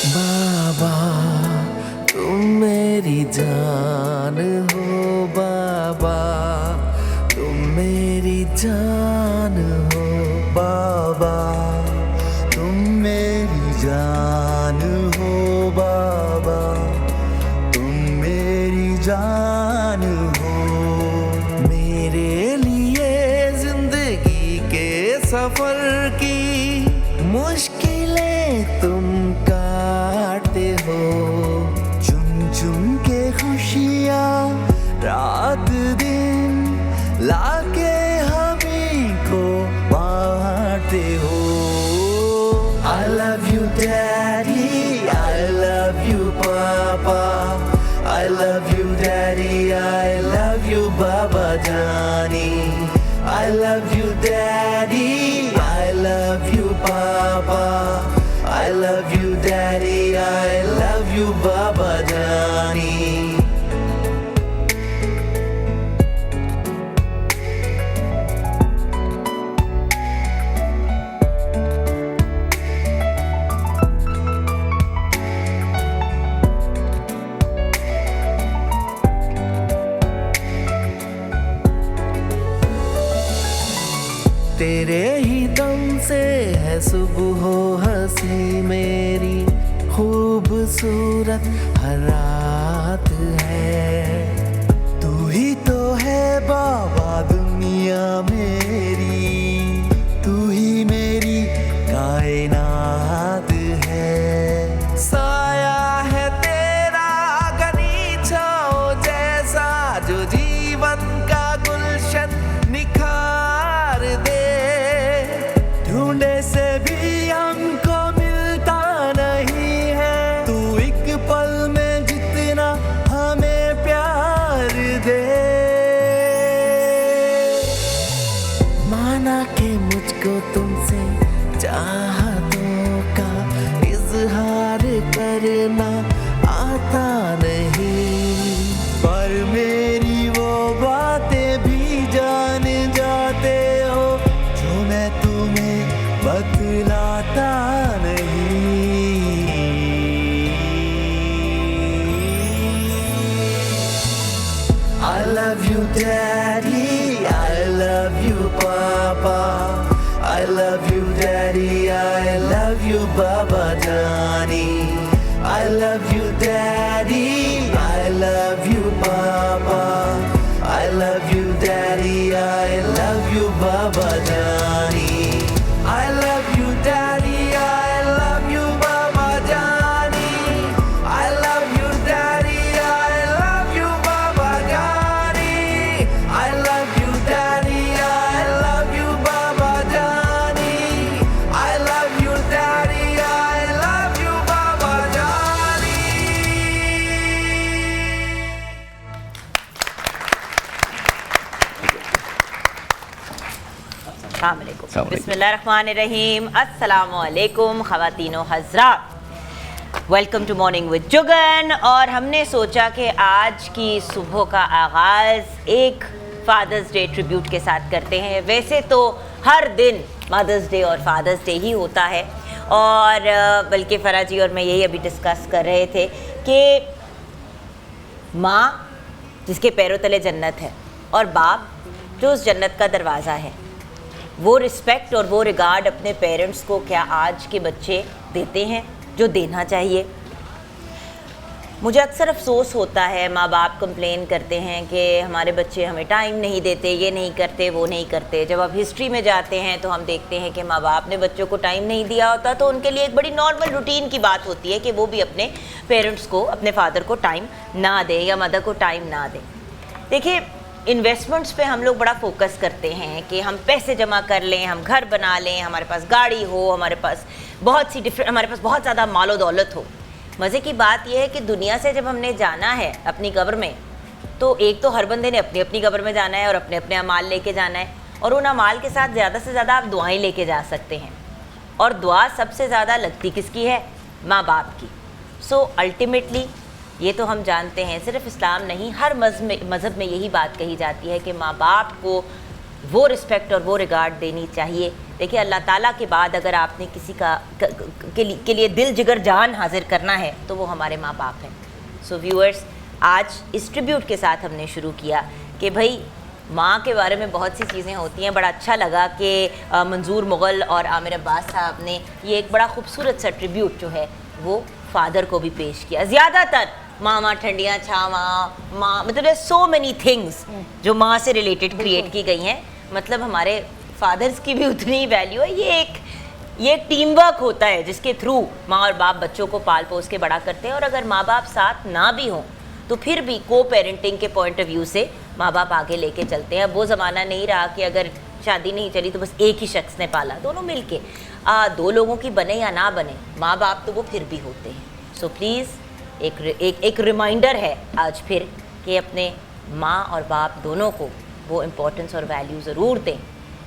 बाबा तुम मेरी जान हो, बाबा तुम मेरी जान हो, बाबा तुम मेरी जान हो, बाबा तुम मेरी जान हो। मेरे लिए जिंदगी के सफर की मुश्किलें तुम काटते हो, चुन चुन के खुशियाँ रात दिन लाके हमी को बांटते हो। I love you daddy, I love you papa, I love you daddy, I love you baba jani, I love you daddy, I love you papa, I love you daddy, I love you baba jani. तेरे ही दम से है सुबह हंसी मेरी, खूबसूरत हर रात है। तू ही तो है बाबा दुनिया मेरी, तू ही मेरी कायनात है। साया है तेरा घनी छाओ जैसा, जो जीवन का गुलशन निखार दे। ढूंढे से भी हमको मिलता नहीं है, तू एक पल में जितना हमें प्यार दे। माना कि मुझको तुमसे चाहतों का इजहार करना आता नहीं, पर मेरी वो बातें भी जान जाते हो जो मैं तुम्हें बतलाता नहीं। I love you daddy, I love you papa, I love you daddy, I love you baba jani, I love you daddy, I love you papa, I love you daddy, I love you baba jani, I love you daddy, I love you baba jani, I love you daddy, I love you baba jani, I love you daddy, I love you baba jani, I love you daddy, I love you baba jani. अस्सलामुअलैकुम, बिस्मिल्लाहिर्रहमानिर्रहीम, अस्सलामुअलैकुम ख़वातीनो हज़रात, welcome to morning with Jugan. और हमने सोचा कि आज की सुबह का आगाज़ एक फ़ादर्स डे ट्रिब्यूट के साथ करते हैं। वैसे तो हर दिन मदर्स डे और फादर्स डे ही होता है, और बल्कि फ़रा जी और मैं यही अभी डिस्कस कर रहे थे कि माँ जिसके पैरों तले जन्नत है और बाप जो उस जन्नत का दरवाज़ा है, वो रिस्पेक्ट और वो रिगार्ड अपने पेरेंट्स को क्या आज के बच्चे देते हैं जो देना चाहिए। मुझे अक्सर अफसोस होता है, माँ बाप कंप्लेन करते हैं कि हमारे बच्चे हमें टाइम नहीं देते, ये नहीं करते, वो नहीं करते। जब आप हिस्ट्री में जाते हैं तो हम देखते हैं कि माँ बाप ने बच्चों को टाइम नहीं दिया होता, तो उनके लिए एक बड़ी नॉर्मल रूटीन की बात होती है कि वो भी अपने पेरेंट्स को, अपने फादर को टाइम ना दें या मदर को टाइम ना दें। देखिए, इन्वेस्टमेंट्स पे हम लोग बड़ा फोकस करते हैं कि हम पैसे जमा कर लें, हम घर बना लें, हमारे पास गाड़ी हो, हमारे पास बहुत ज़्यादा मालो दौलत हो। मज़े की बात यह है कि दुनिया से जब हमने जाना है अपनी कब्र में, तो एक तो हर बंदे ने अपनी अपनी कब्र में जाना है और अपने अपने अमाल लेके जाना है, और उन अमाल के साथ ज़्यादा से ज़्यादा आप दुआएं लेके जा सकते हैं। और दुआ सबसे ज़्यादा लगती किसकी है? माँ बाप की। सो अल्टीमेटली ये तो हम जानते हैं, सिर्फ इस्लाम नहीं, हर मज़हब में यही बात कही जाती है कि माँ बाप को वो रिस्पेक्ट और वो रिगार्ड देनी चाहिए देखिए अल्लाह ताला के बाद अगर आपने किसी के लिए दिल जिगर जान हाजिर करना है तो वो हमारे माँ बाप हैं। सो व्यूअर्स, आज इस ट्रिब्यूट के साथ हमने शुरू किया कि भाई माँ के बारे में बहुत सी चीज़ें होती हैं। बड़ा अच्छा लगा कि मंजूर मुग़ल और आमिर अब्बास साहब ने ये एक बड़ा खूबसूरत सा ट्रिब्यूट जो है वो फ़ादर को भी पेश किया। ज़्यादातर माँ ठंडियाँ छावा माँ, मतलब सो मैनी थिंग्स जो माँ से रिलेटेड क्रिएट की गई हैं। मतलब हमारे फादर्स की भी उतनी वैल्यू है। ये टीम वर्क होता है जिसके थ्रू माँ और बाप बच्चों को पाल पोस के बड़ा करते हैं। और अगर माँ बाप साथ ना भी हों तो फिर भी को पेरेंटिंग के पॉइंट ऑफ व्यू से माँ बाप आगे लेके चलते हैं। अब वो ज़माना नहीं रहा कि अगर शादी नहीं चली तो बस एक ही शख्स ने पाला, दोनों मिल के दो लोगों की बने या ना बने, माँ बाप तो वो फिर भी होते हैं। सो प्लीज़ एक रिमाइंडर है आज फिर कि अपने माँ और बाप दोनों को वो इम्पोर्टेंस और वैल्यू ज़रूर दें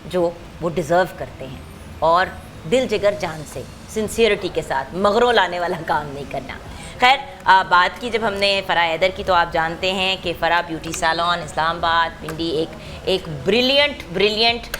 जो वो डिज़र्व करते हैं, और दिल जिगर जान से सिंसियरिटी के साथ मगरों लाने वाला काम नहीं करना। खैर बात की जब हमने फ़रा हैदर की, तो आप जानते हैं कि फ़रा ब्यूटी सैलून इस्लामाबाद पिंडी एक brilliant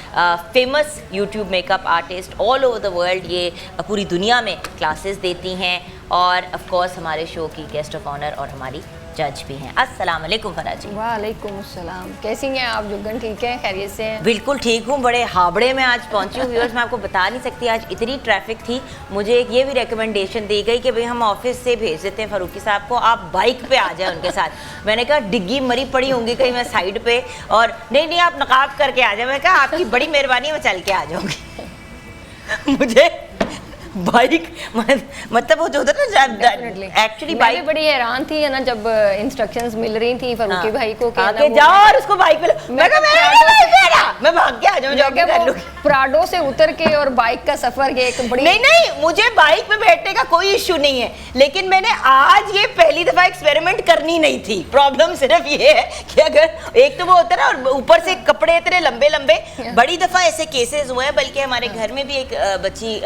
famous YouTube makeup artist all over the world, ये पूरी दुनिया में क्लासेस देती हैं और ऑफ कोर्स हमारे शो की गेस्ट ऑफ ऑनर और हमारी जज भी हैं। अस्सलाम वालेकुम फ़रा जी। वालेकुम अस्सलाम। कैसी हैं आप जुगन? ठीक है, खैरियत से हैं? बिल्कुल ठीक हूँ। बड़े हावड़े में आज पहुँची हूँ व्यूअर्स, मैं आपको बता नहीं सकती आज इतनी ट्रैफिक थी। मुझे एक ये भी रिकमेंडेशन दी गई कि भाई हम ऑफिस से भेज देते हैं फ़ारूकी साहब को, आप बाइक पे आ जाए उनके साथ। मैंने कहा डिग्गी मरी पड़ी होंगी कहीं मैं साइड पे, और नहीं आप नकाब करके आ जाए। मैं कहा आपकी बड़ी मेहरबानी, मैं चल के आ जाऊँगी। मुझे बाइक मतलब वो जो होता है ना एक्चुअली बाइक, बड़ी हैरान थी ना जब इंस्ट्रक्शंस मिल रही थी फारूकी भाई को कि जाओ और उसको बाइक पे मैं भाग के आ जाऊँ। प्राडो से उतर के और बाइक का सफर ये एक बड़ी नहीं मुझे बाइक पे बैठने का कोई इश्यू नहीं है, लेकिन मैंने आज ये पहली दफा एक्सपेरिमेंट करनी नहीं थी। प्रॉब्लम सिर्फ ये है कि अगर एक तो वो होता है ना, और ऊपर से कपड़े इतने लंबे बड़ी दफा ऐसे केसेस हुए हैं। बल्कि हमारे घर में भी एक बच्ची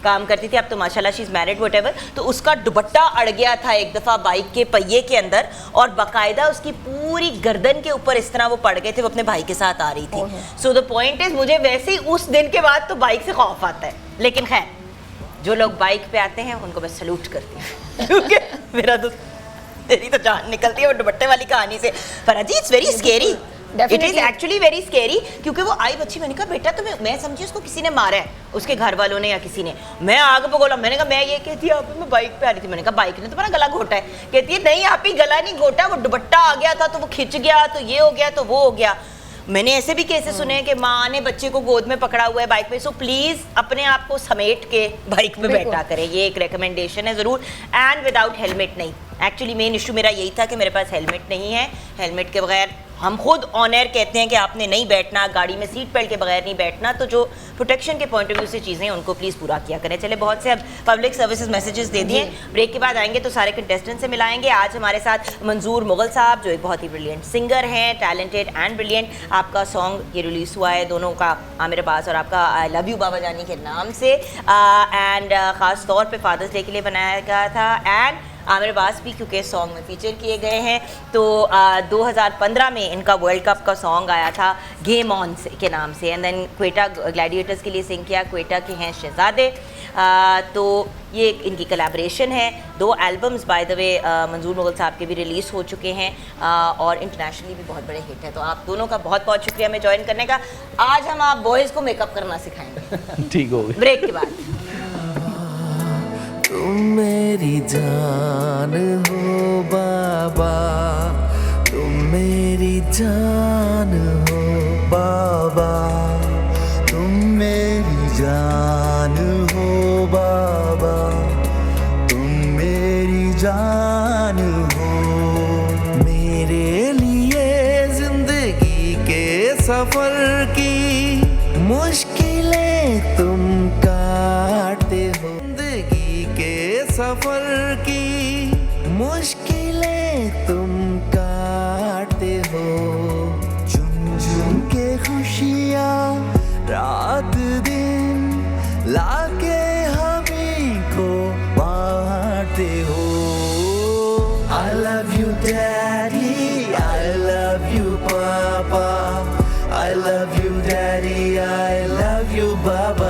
काम करती थी, अब तो माशाल्लाह शी इज मैरिड व्हाटएवर, तो उसका दुपट्टा अड़ गया था एक दफ़ा बाइक के पहिए के अंदर, और बाकायदा उसकी पूरी गर्दन के ऊपर इस तरह वो पड़ गए थे। वो अपने भाई के साथ आ रही थी। सो द पॉइंट इज, मुझे वैसे ही उस दिन के बाद तो बाइक से खौफ आता है। लेकिन खैर जो लोग बाइक पे आते हैं उनको मैं सल्यूट करती हूँ, क्योंकि मेरी तो जान निकलती है वो दुपट्टे वाली कहानी से। पर अजी it's very scary, it is actually very scary. क्योंकि वो आई बच्ची, मैंने कहा बेटा तो मैं समझी उसको किसी ने मारा है, उसके घर वालों ने या किसी ने। मैं आगे पे बोला, मैंने कहा मैं ये कहती है मैं बाइक पे आ रही थी। मैंने कहा बाइक ने तुम्हारा गला घोटा है? कहती है नहीं आप ही गला नहीं घोटा, वो दुपट्टा आ गया था तो वो खिंच गया, तो ये हो गया तो वो हो गया। मैंने ऐसे भी केसेस सुने हैं कि माँ ने बच्चे को गोद में पकड़ा हुआ है बाइक पे। सो प्लीज़ अपने आप को समेट के बाइक पे बैठा करें, ये एक रिकमेंडेशन है ज़रूर। एंड विदाउट हेलमेट नहीं। एक्चुअली मेन इशू मेरा यही था कि मेरे पास हेलमेट नहीं है। हेलमेट के बगैर हम खुद ऑन एयर कहते हैं कि आपने नहीं बैठना, गाड़ी में सीट बेल्ट के बगैर नहीं बैठना। तो जो प्रोटेक्शन के पॉइंट ऑफ व्यू से चीज़ें उनको प्लीज़ पूरा किया करें। चले बहुत से अब पब्लिक सर्विसेज मैसेजेस दे दिए। ब्रेक के बाद आएंगे तो सारे कंटेस्टेंट से मिलाएंगे। आज हमारे साथ मंजूर मुग़ल साहब जो एक बहुत ही ब्रिलियंट सिंगर हैं, टैलेंटेड एंड ब्रिलियंट। आपका सॉन्ग ये रिलीज़ हुआ है दोनों का, आमिर अब्बास और आपका आई लव यू बाबा जानी के नाम से, एंड ख़ास तौर पर फादर्स डे के लिए बनाया गया था। एंड आमिर अब्बास भी क्योंकि सॉन्ग में फीचर किए गए हैं। तो 2015 में इनका वर्ल्ड कप का सॉन्ग आया था गेम ऑन से के नाम से, एंड देन क्वेटा ग्लैडिएटर्स के लिए सिंग किया, क्वेटा के हैं शहजादे। तो ये इनकी कोलैबोरेशन है। 2 एल्बम्स बाय द वे मंजूर मुग़ल साहब के भी रिलीज़ हो चुके हैं, और इंटरनेशनली भी बहुत बड़े हिट है। तो आप दोनों का बहुत बहुत शुक्रिया हमें ज्वाइन करने का। आज हम आप बॉयज़ को मेकअप करना सिखाएंगे। ठीक हो गया। ब्रेक के बाद। तुम मेरी जान हो बाबा, तुम मेरी जान हो बाबा, तुम मेरी जान हो बाबा, तुम मेरी जान हो। मेरे लिए जिंदगी के सफर की मुश्किलें तुम काटते हो, सफर की मुश्किलें तुम काटते हो। चुन चुन के खुशियाँ रात दिन लाके हमी को बांटते हो। I love you daddy, I love you papa, I love you daddy, I love you baba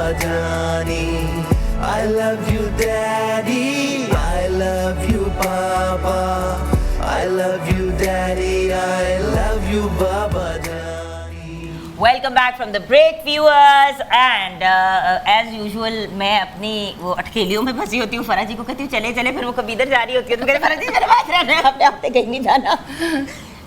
I love you daddy, I love you papa, I love you daddy, I love you baba jani. Welcome back from the break viewers and as usual मैं अपनी वो अटकेलियों में फंसी होती हूँ। फरा जी को कहती हूँ चले चले, फिर वो कभी इधर जा रही होती है तो कहते फरा जी चले बात रहना है, अपने हफ्ते कहीं नहीं जाना।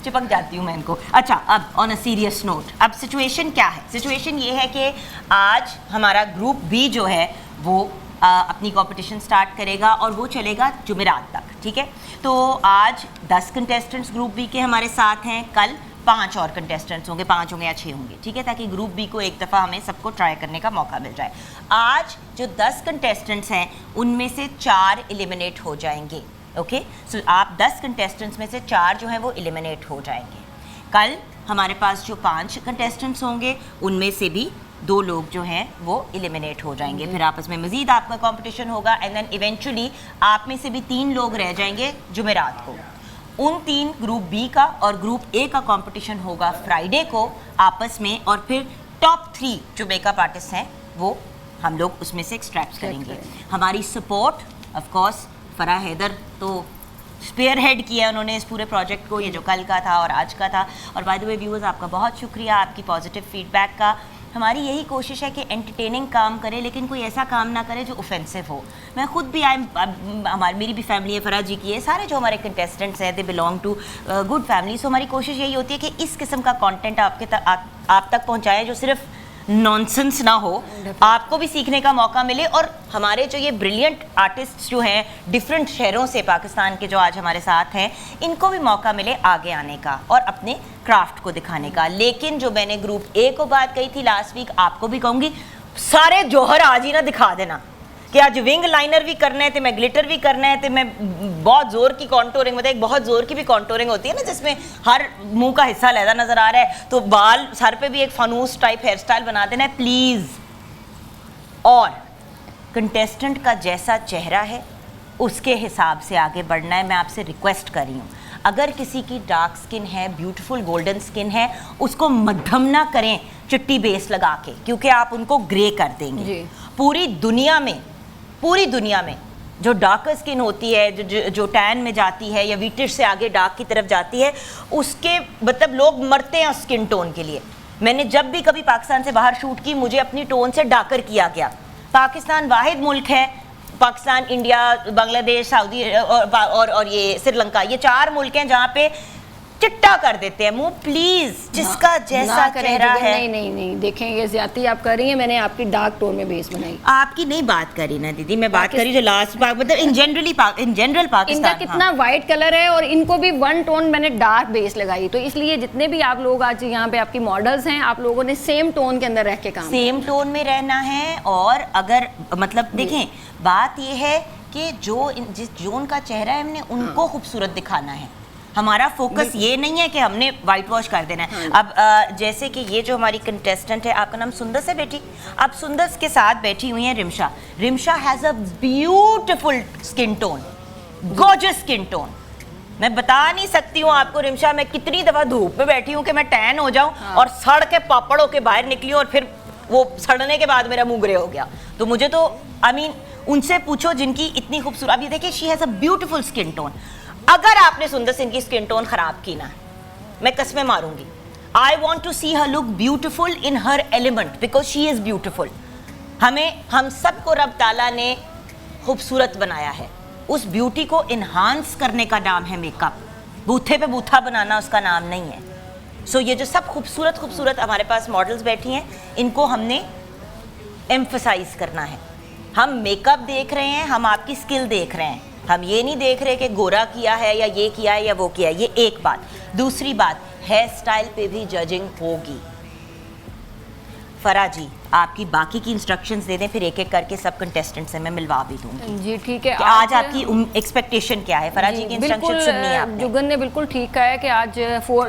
चिपक जाती हूँ मैं इनको। अच्छा, अब ऑन अ सीरियस नोट, अब सिचुएशन क्या है? सिचुएशन ये है कि आज हमारा ग्रुप बी जो है वो अपनी कंपटीशन स्टार्ट करेगा और वो चलेगा जुमेरात तक, ठीक है। तो आज 10 कंटेस्टेंट्स ग्रुप बी के हमारे साथ हैं, कल 5 और कंटेस्टेंट्स होंगे, 5 होंगे या 6 होंगे, ठीक है, ताकि ग्रुप बी को एक दफ़ा हमें सबको ट्राई करने का मौका मिल जाए। आज जो 10 कंटेस्टेंट्स हैं उनमें से 4 एलिमिनेट हो जाएंगे, ओके। सो आप 10 कंटेस्टेंट्स में से 4 जो हैं वो एलिमिनेट हो जाएंगे। कल हमारे पास जो 5 कंटेस्टेंट्स होंगे उनमें से भी 2 लोग जो हैं वो एलिमिनेट हो जाएंगे। फिर आपस में मज़ीद आपका कंपटीशन होगा एंड देन इवेंचुअली आप में से भी 3 लोग रह जाएंगे जुमेरात को। उन 3 ग्रुप बी का और ग्रुप ए का कंपटीशन होगा फ्राइडे को आपस में, और फिर टॉप 3 जो मेकअप आर्टिस्ट हैं वो हम लोग उसमें से एक्सट्रैक्ट करेंगे। हमारी सपोर्ट ऑफ कोर्स फरा हैदर तो स्पेयर हेड किया उन्होंने इस पूरे प्रोजेक्ट को, ये जो कल का था और आज का था। और बाय द वे व्यूअर्स, आपका बहुत शुक्रिया आपकी पॉजिटिव फीडबैक का। हमारी यही कोशिश है कि एंटरटेनिंग काम करे, लेकिन कोई ऐसा काम ना करे जो ऑफेंसिव हो। मैं खुद भी मेरी भी फैमिली है, फरा जी की है, सारे जो हमारे कंटेस्टेंट्स हैं they belong to good family. So हमारी कोशिश यही होती है कि इस किस्म का कंटेंट आप तक पहुंचाएं जो सिर्फ नॉनसेंस ना हो, आपको भी सीखने का मौका मिले। और हमारे जो ये ब्रिलियंट आर्टिस्ट्स जो हैं डिफरेंट शहरों से पाकिस्तान के जो आज हमारे साथ हैं, इनको भी मौका मिले आगे आने का और अपने क्राफ्ट को दिखाने का। लेकिन जो मैंने ग्रुप ए को बात कही थी लास्ट वीक, आपको भी कहूँगी, सारे जौहर आज ही ना दिखा देना कि आज विंग लाइनर भी करना है, तो मैं ग्लिटर भी करना है, तो मैं बहुत जोर की कॉन्टोरिंग, मतलब एक बहुत जोर की भी कॉन्टोरिंग होती है ना जिसमें हर मुंह का हिस्सा लहदा नजर आ रहा है, तो बाल सर पे भी एक फानूस टाइप हेयर स्टाइल बना देना है प्लीज। और कंटेस्टेंट का जैसा चेहरा है उसके हिसाब से आगे बढ़ना है। मैं आपसे रिक्वेस्ट कर रही हूँ, अगर किसी की डार्क स्किन है, ब्यूटीफुल गोल्डन स्किन है, उसको मध्यम ना करें चिट्टी बेस लगा के, क्योंकि आप उनको ग्रे कर देंगे। पूरी दुनिया में जो डार्कर स्किन होती है, जो टैन में जाती है या वीटिश से आगे डार्क की तरफ जाती है, उसके मतलब लोग मरते हैं स्किन टोन के लिए। मैंने जब भी कभी पाकिस्तान से बाहर शूट की, मुझे अपनी टोन से डार्कर किया गया। पाकिस्तान वाहिद मुल्क है, पाकिस्तान, इंडिया, बांग्लादेश, सऊदी और ये श्रीलंका, ये 4 मुल्क हैं जहाँ पे चिट्टा कर देते हैं मुंह। प्लीज, जिसका जैसा चेहरा है। नहीं देखें, ये ज्यादती आप कर रही हैं। मैंने आपकी डार्क टोन में बेस बनाई। आपकी नहीं बात करी ना दीदी, मैं बात करी जो लास्ट बार, मतलब इन जनरल पाकिस्तान इनका कितना वाइट कलर है और इनको भी 1 टोन मैंने डार्क बेस लगाई। तो इसलिए जितने भी आप लोग आज यहाँ पे आपकी मॉडल्स हैं, आप लोगों ने सेम टोन के अंदर रह के काम, सेम टोन में रहना है। और अगर मतलब देखें, बात ये है कि जिस जोन का चेहरा है हमने उनको खूबसूरत दिखाना है। हमारा फोकस ये नहीं है कि हमने वाइट वॉश कर देना है। अब जैसे कि ये जो हमारी कंटेस्टेंट है, आपका नाम सुंदर है बेटी, अब सुंदर के साथ बैठी हुई है Rimsha. Rimsha has a beautiful skin tone, gorgeous skin tone. मैं बता नहीं सकती हूँ आपको रिमशा, मैं कितनी दफा धूप में बैठी हूँ कि मैं टैन हो जाऊँ और सड़ के पापड़ होके बाहर निकली और फिर वो सड़ने के बाद मेरा मुंह ग्रे हो गया। तो मुझे तो उनसे पूछो जिनकी इतनी खूबसूरत, अब ये देखिए, she has a beautiful skin tone. अगर आपने सुंदर सिंह की स्किन टोन खराब की ना, मैं कसमें मारूंगी। I want to see her look beautiful in her element because she is beautiful. हम सबको रब ताला ने खूबसूरत बनाया है, उस ब्यूटी को इन्हांस करने का नाम है मेकअप। बूथे पे बूथा बनाना उसका नाम नहीं है। सो ये जो सब खूबसूरत हमारे पास मॉडल्स बैठी हैं, इनको हमने एम्फसाइज करना है। हम मेकअप देख रहे हैं, हम आपकी स्किल देख रहे हैं, हम ये नहीं देख रहे कि गोरा किया है या ये किया है या वो किया है। ये एक बात। दूसरी बात, हेयर स्टाइल पे भी जजिंग होगी। फरा जी, आपकी बाकी की इंस्ट्रक्शंस दे दें, फिर एक एक करके सब कंटेस्टेंट से मैं मिलवा भी दूंगी। जी ठीक है। आज आपकी एक्सपेक्टेशन क्या है? फरा जी की इंस्ट्रक्शन सुननी है आपने। जुगन ने बिल्कुल ठीक कहा है कि आज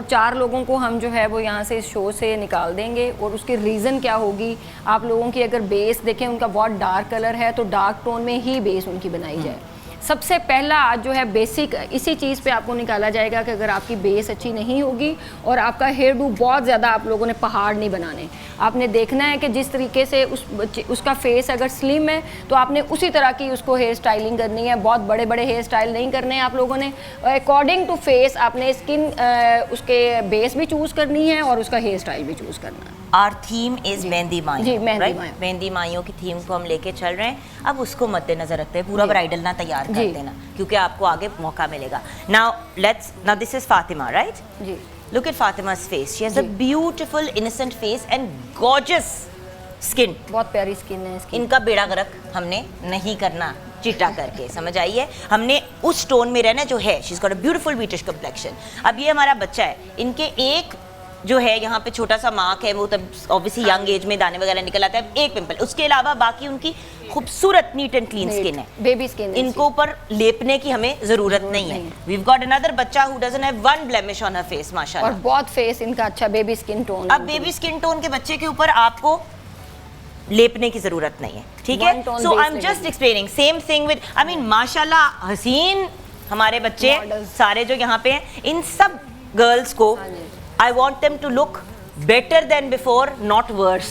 4 लोगों को हम जो है वो यहाँ से इस शो से निकाल देंगे। और उसकी रीज़न क्या होगी, आप लोगों की अगर बेस देखें, उनका बहुत डार्क कलर है तो डार्क टोन में ही बेस उनकी बनाई जाए। सबसे पहला आज जो है बेसिक इसी चीज़ पे आपको निकाला जाएगा कि अगर आपकी बेस अच्छी नहीं होगी और आपका हेयर डू बहुत ज़्यादा, आप लोगों ने पहाड़ नहीं बनाने। आपने देखना है कि जिस तरीके से उसका फेस अगर स्लिम है तो आपने उसी तरह की उसको हेयर स्टाइलिंग करनी है। बहुत बड़े बड़े हेयर स्टाइल नहीं करने हैं आप लोगों ने। अकॉर्डिंग टू फेस आपने स्किन उसके बेस भी चूज़ करनी है और उसका हेयर स्टाइल भी चूज़ करना है। आर थीम इज मेहंदी माई, जी, मेहंदी माई। मेहंदी माइयों की थीम को हम लेके चल रहे हैं। अब उसको मद्देनजर रखते हैं, पूरा ब्राइडल ना तैयार कर देना, क्योंकि आपको आगे मौका मिलेगा। Now this is Fatima, right? जी। Look at Fatima's face. She has a beautiful, innocent face and gorgeous skin. बहुत प्यारी स्किन है इसकी। इनका बेड़ा गर्क हमने नहीं करना चिटा करके, समझ आई है? हमने उस टोन में रहना जो है। She's got a beautiful British complexion. अब ये हमारा बच्चा है, इनके एक जो है यहाँ पे छोटा सा मार्क है, वो तब ऑब्वियसली यंग एज में दाने वगैरह निकल आते हैं, एक पिंपल। उसके अलावा बाकी उनकी खूबसूरत नीट एंड क्लीन स्किन है, बेबी स्किन। इनको ऊपर लेपने की हमें जरूरत नहीं है। We've got another बच्चा who doesn't have one blemish on her face, माशाल्लाह। और बहुत फेस इनका अच्छा बेबी स्किन टोन। अब बेबी स्किन टोन के बच्चे के ऊपर आपको लेपने की जरूरत नहीं है, ठीक है? So I am just explaining same thing with, I mean माशाल्लाह हसीन हमारे बच्चे सारे जो यहाँ पे हैं, इन सब गर्ल्स को I want them to look better than before, not worse,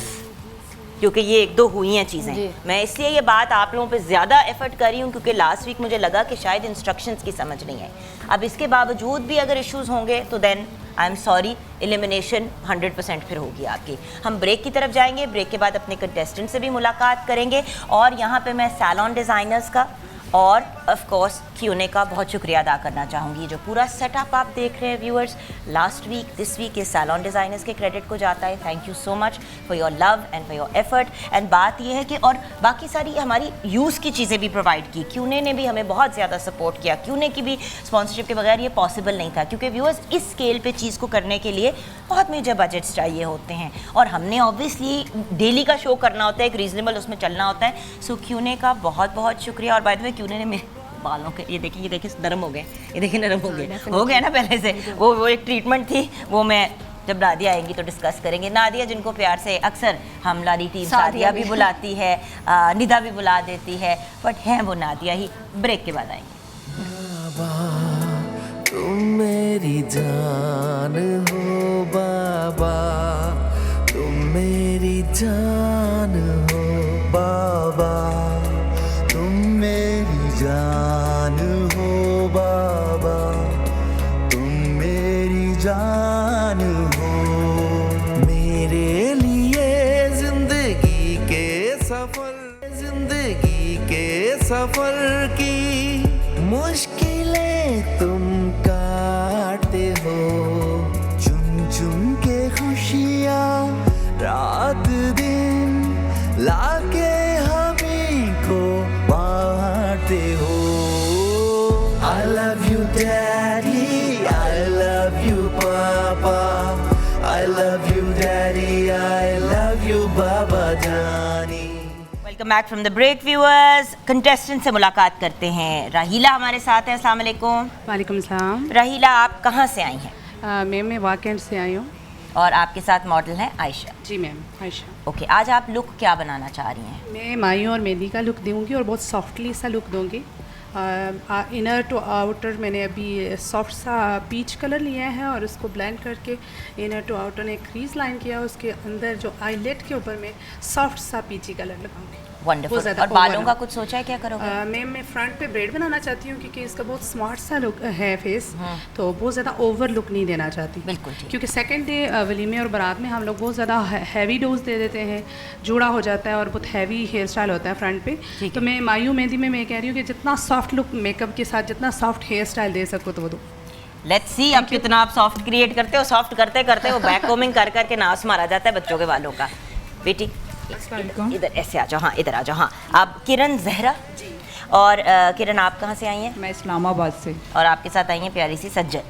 क्योंकि ये एक दो हुई हैं चीज़ें। मैं इसलिए ये बात आप लोगों पे ज़्यादा एफर्ट कर रही हूँ, क्योंकि लास्ट वीक मुझे लगा कि शायद इंस्ट्रक्शंस की समझ नहीं आई। अब इसके बावजूद भी अगर इश्यूज़ होंगे तो then I am sorry, elimination 100% फिर होगी आपकी। हम ब्रेक की तरफ जाएंगे, ब्रेक के बाद अपने कंटेस्टेंट से भी मुलाकात करेंगे, और यहाँ पे मैं सैलॉन डिज़ाइनर्स का और ऑफ कोर्स क्यूने का बहुत शुक्रिया अदा करना चाहूँगी। जो पूरा सेटअप आप देख रहे हैं viewers, last week this week ये सैलॉन डिज़ाइनर्स के क्रेडिट को जाता है। Thank you so much for your love and for your effort. And बात ये है कि और बाकी सारी हमारी यूज़ की चीज़ें भी प्रोवाइड की, क्यूने ने भी हमें बहुत ज़्यादा सपोर्ट किया। क्यूने की भी स्पॉन्सरशिप के बगैर ये पॉसिबल नहीं था, क्योंकि व्यूअर्स इस स्केल पर चीज़ को करने के लिए बहुत मेजर बजट्स चाहिए होते हैं, और हमने ऑब्वियसली डेली का शो करना होता है, एक रीजनेबल उसमें चलना होता है। सो क्यूने का बहुत बहुत शुक्रिया। और बाय द वे क्यूने ने मेरे बालों के ये देखिए नरम हो गए, ये देखिए नरम हो गए ना पहले से। वो एक ट्रीटमेंट थी, वो मैं जब नादिया आएंगी तो डिस्कस करेंगे। नादिया जिनको प्यार से अक्सर हमारी टीम सादिया भी बुलाती है, निदा भी बुला देती है, बट हैं वो नादिया ही। ब्रेक के बाद आएंगे। बाबा तुम मेरी जान हो, बाबा तुम मेरी जान हो, बाबा तुम मेरी जान हो, बाबा तुम मेरी जान हो। मेरे लिए जिंदगी के सफर की मुश्किलें तुम काटते हो, चुन चुन के खुशियाँ रात दिन लाके हमी को बांटते हो। I love you daddy, I love you papa, I love you daddy, I love you baba जानी। Welcome back from the break viewers. Contestant से मुलाकात करते हैं। राहीला हमारे साथ है। अस्सलाम वालेकुम। वालेकुम सलाम। राहीला आप कहाँ से आई हैं? मैम मैं वाकैंड से आई हूँ। और आपके साथ मॉडल हैं आयशा। जी मैम, आयशा। ओके, आज आप लुक क्या बनाना चाह रही हैं? मैं मायूं और मेहंदी का लुक दूँगी और बहुत सॉफ्टली सा लुक दूँगी। इनर टू आउटर मैंने अभी सॉफ्ट सा पीच कलर लिया है और उसको ब्लेंड करके इनर टू आउटर ने क्रीज लाइन किया, उसके अंदर जो आईलेट के ऊपर में सॉफ्ट सा पीची कलर लगाऊंगी। वंडरफुल। और बालों का कुछ सोचा है क्या करोगे? मैं फ्रंट पे ब्रेड बनाना चाहती हूँ, क्योंकि इसका बहुत स्मार्ट सा लुक है फेस, तो बहुत ज़्यादा ओवर लुक नहीं देना चाहती। बिल्कुल, क्योंकि सेकंड डे वलीमे और बारात में हम लोग बहुत ज़्यादा हैवी डोज दे देते हैं, जूड़ा हो जाता है और बहुत हैवी हेयर स्टाइल होता है फ्रंट पे। तो मैं मायूं मेहंदी में मैं कह रही हूँ कि जितना सॉफ्ट लुक मेकअप के साथ जितना सॉफ्ट हेयर स्टाइल दे सको तो वो दो। लेट्स सी अब कितना आप सॉफ्ट क्रिएट करते हो। सॉफ्ट करते करते वो बैक कोमिंग कर करके नाश मारा जाता है बच्चों के बालों का। बेटी इधर ऐसे आ जाओ। हाँ, इधर आ जाओ। हाँ, आप किरण जहरा जी। और किरण आप कहाँ से आई हैं? मैं इस्लामाबाद से। और आपके साथ आई हैं प्यारी सी सज्जन।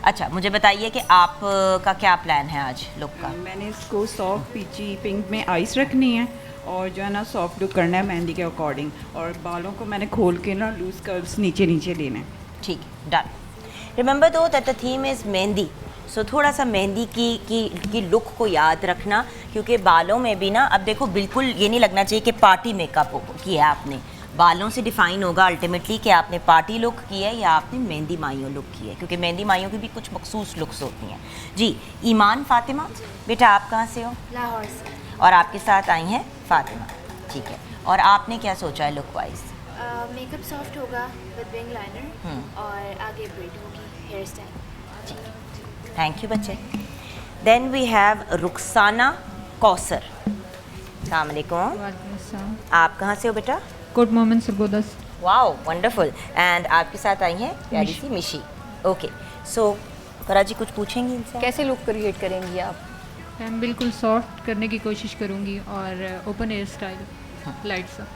अच्छा, मुझे बताइए कि आप का क्या प्लान है आज लुक का? मैंने इसको सॉफ्ट पीची पिंक में आइस रखनी है और जो है ना सॉफ्ट लुक करना है मेहंदी के अकॉर्डिंग, और बालों को मैंने खोल के ना लूज कर्व्स नीचे नीचे लेना है। ठीक है, done. Remember though that the theme is mehndi, so थोड़ा सा मेहंदी की लुक को याद रखना, क्योंकि बालों में भी ना अब देखो बिल्कुल ये नहीं लगना चाहिए कि पार्टी मेकअप किया आपने। बालों से डिफाइन होगा अल्टीमेटली कि आपने पार्टी लुक की है या आपने मेहंदी माइयों लुक की है, क्योंकि मेहंदी माइयों की भी कुछ मखसूस लुक्स होती हैं। जी, ईमान फातिमा, बेटा आप कहाँ से हो? लाहौर से। और आपके साथ आई हैं फातिमा, ठीक है। और आपने क्या सोचा है लुक वाइज? मेकअप सॉफ्ट होगा विद विंग लाइनर और आगे ब्रेड होगी, हेयर स्टाइल। थैंक यू बच्चे। Then we have Rukhsana Kausar. अस्सलाम वालेकुम। आप कहाँ से हो बेटा? Kot Mohammad Sargodha. Wow wonderful. And आपके साथ आई हैं प्यारी सी मिशी। ओके, सो फरा जी कुछ पूछेंगी इनसे? कैसे लुक क्रिएट करेंगी आप? मैम बिल्कुल सॉफ्ट करने की कोशिश करूँगी और ओपन हेयर स्टाइल, लाइट सा।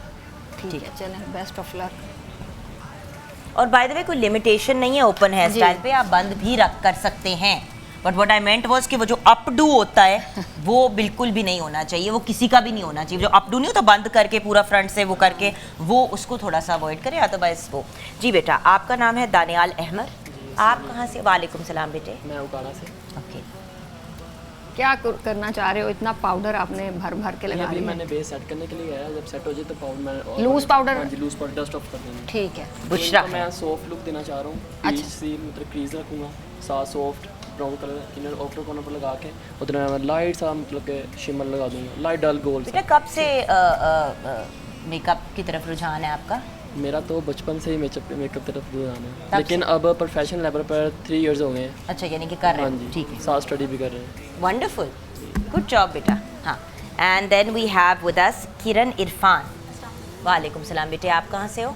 ठीक है, चलें, बेस्ट ऑफ लक। और बाय द वे कोई लिमिटेशन नहीं है ओपन हेयर जी। स्टाइल पे, आप बंद भी रख कर सकते हैं। But what I meant was कि वो जो अप डू होता है वो बिल्कुल भी नहीं होना चाहिए, वो किसी का भी नहीं होना चाहिए। जो अप डू नहीं होता बंद करके पूरा फ्रंट से वो करके, वो उसको थोड़ा सा अवॉइड करें, अदरवाइज वो। जी बेटा, आपका नाम है दानियाल अहमद, आप कहाँ से? वालेकुम सलाम बेटे। मैं उकाड़ा से। ओके, क्या करना चाह रहे हो? इतना पाउडर आपने भर भर के लगा अभी लिया। मैंने बेस सेट करने के लिए गया, जब सेट हो जाए तो पाउडर मैं लूज पाउडर? हाँ जी, लूज पाउडर डस्ट ऑफ कर देंगे। ठीक है। बुशरा, तो मैं सॉफ्ट लुक देना चाह रहा हूँ। अच्छा। सी मतलब क्रीज रखूँगा, साथ soft brown colour inner outer corner पर लगा के उधर मैं लाइट सा मतलब के शिमर लगा दूँगा, लाइट डल गोल्ड बेटा कब से मेकअप की तरफ रुझान है आपका? मेरा तो बचपन से ही मेकअप तरफ रुझान है, तब लेकिन अब प्रोफेशनल लेवल पर 3 इयर्स हो गए हैं। अच्छा, यानी कि कर रहे हाँ हैं, जी, ठीक है, साथ स्टडी भी कर रहे हैं। वंडरफुल, गुड जॉब बेटा। हाँ, and then we have with us Kiran Irfan. वालेकुम सलाम बेटे, आप कहाँ से हो?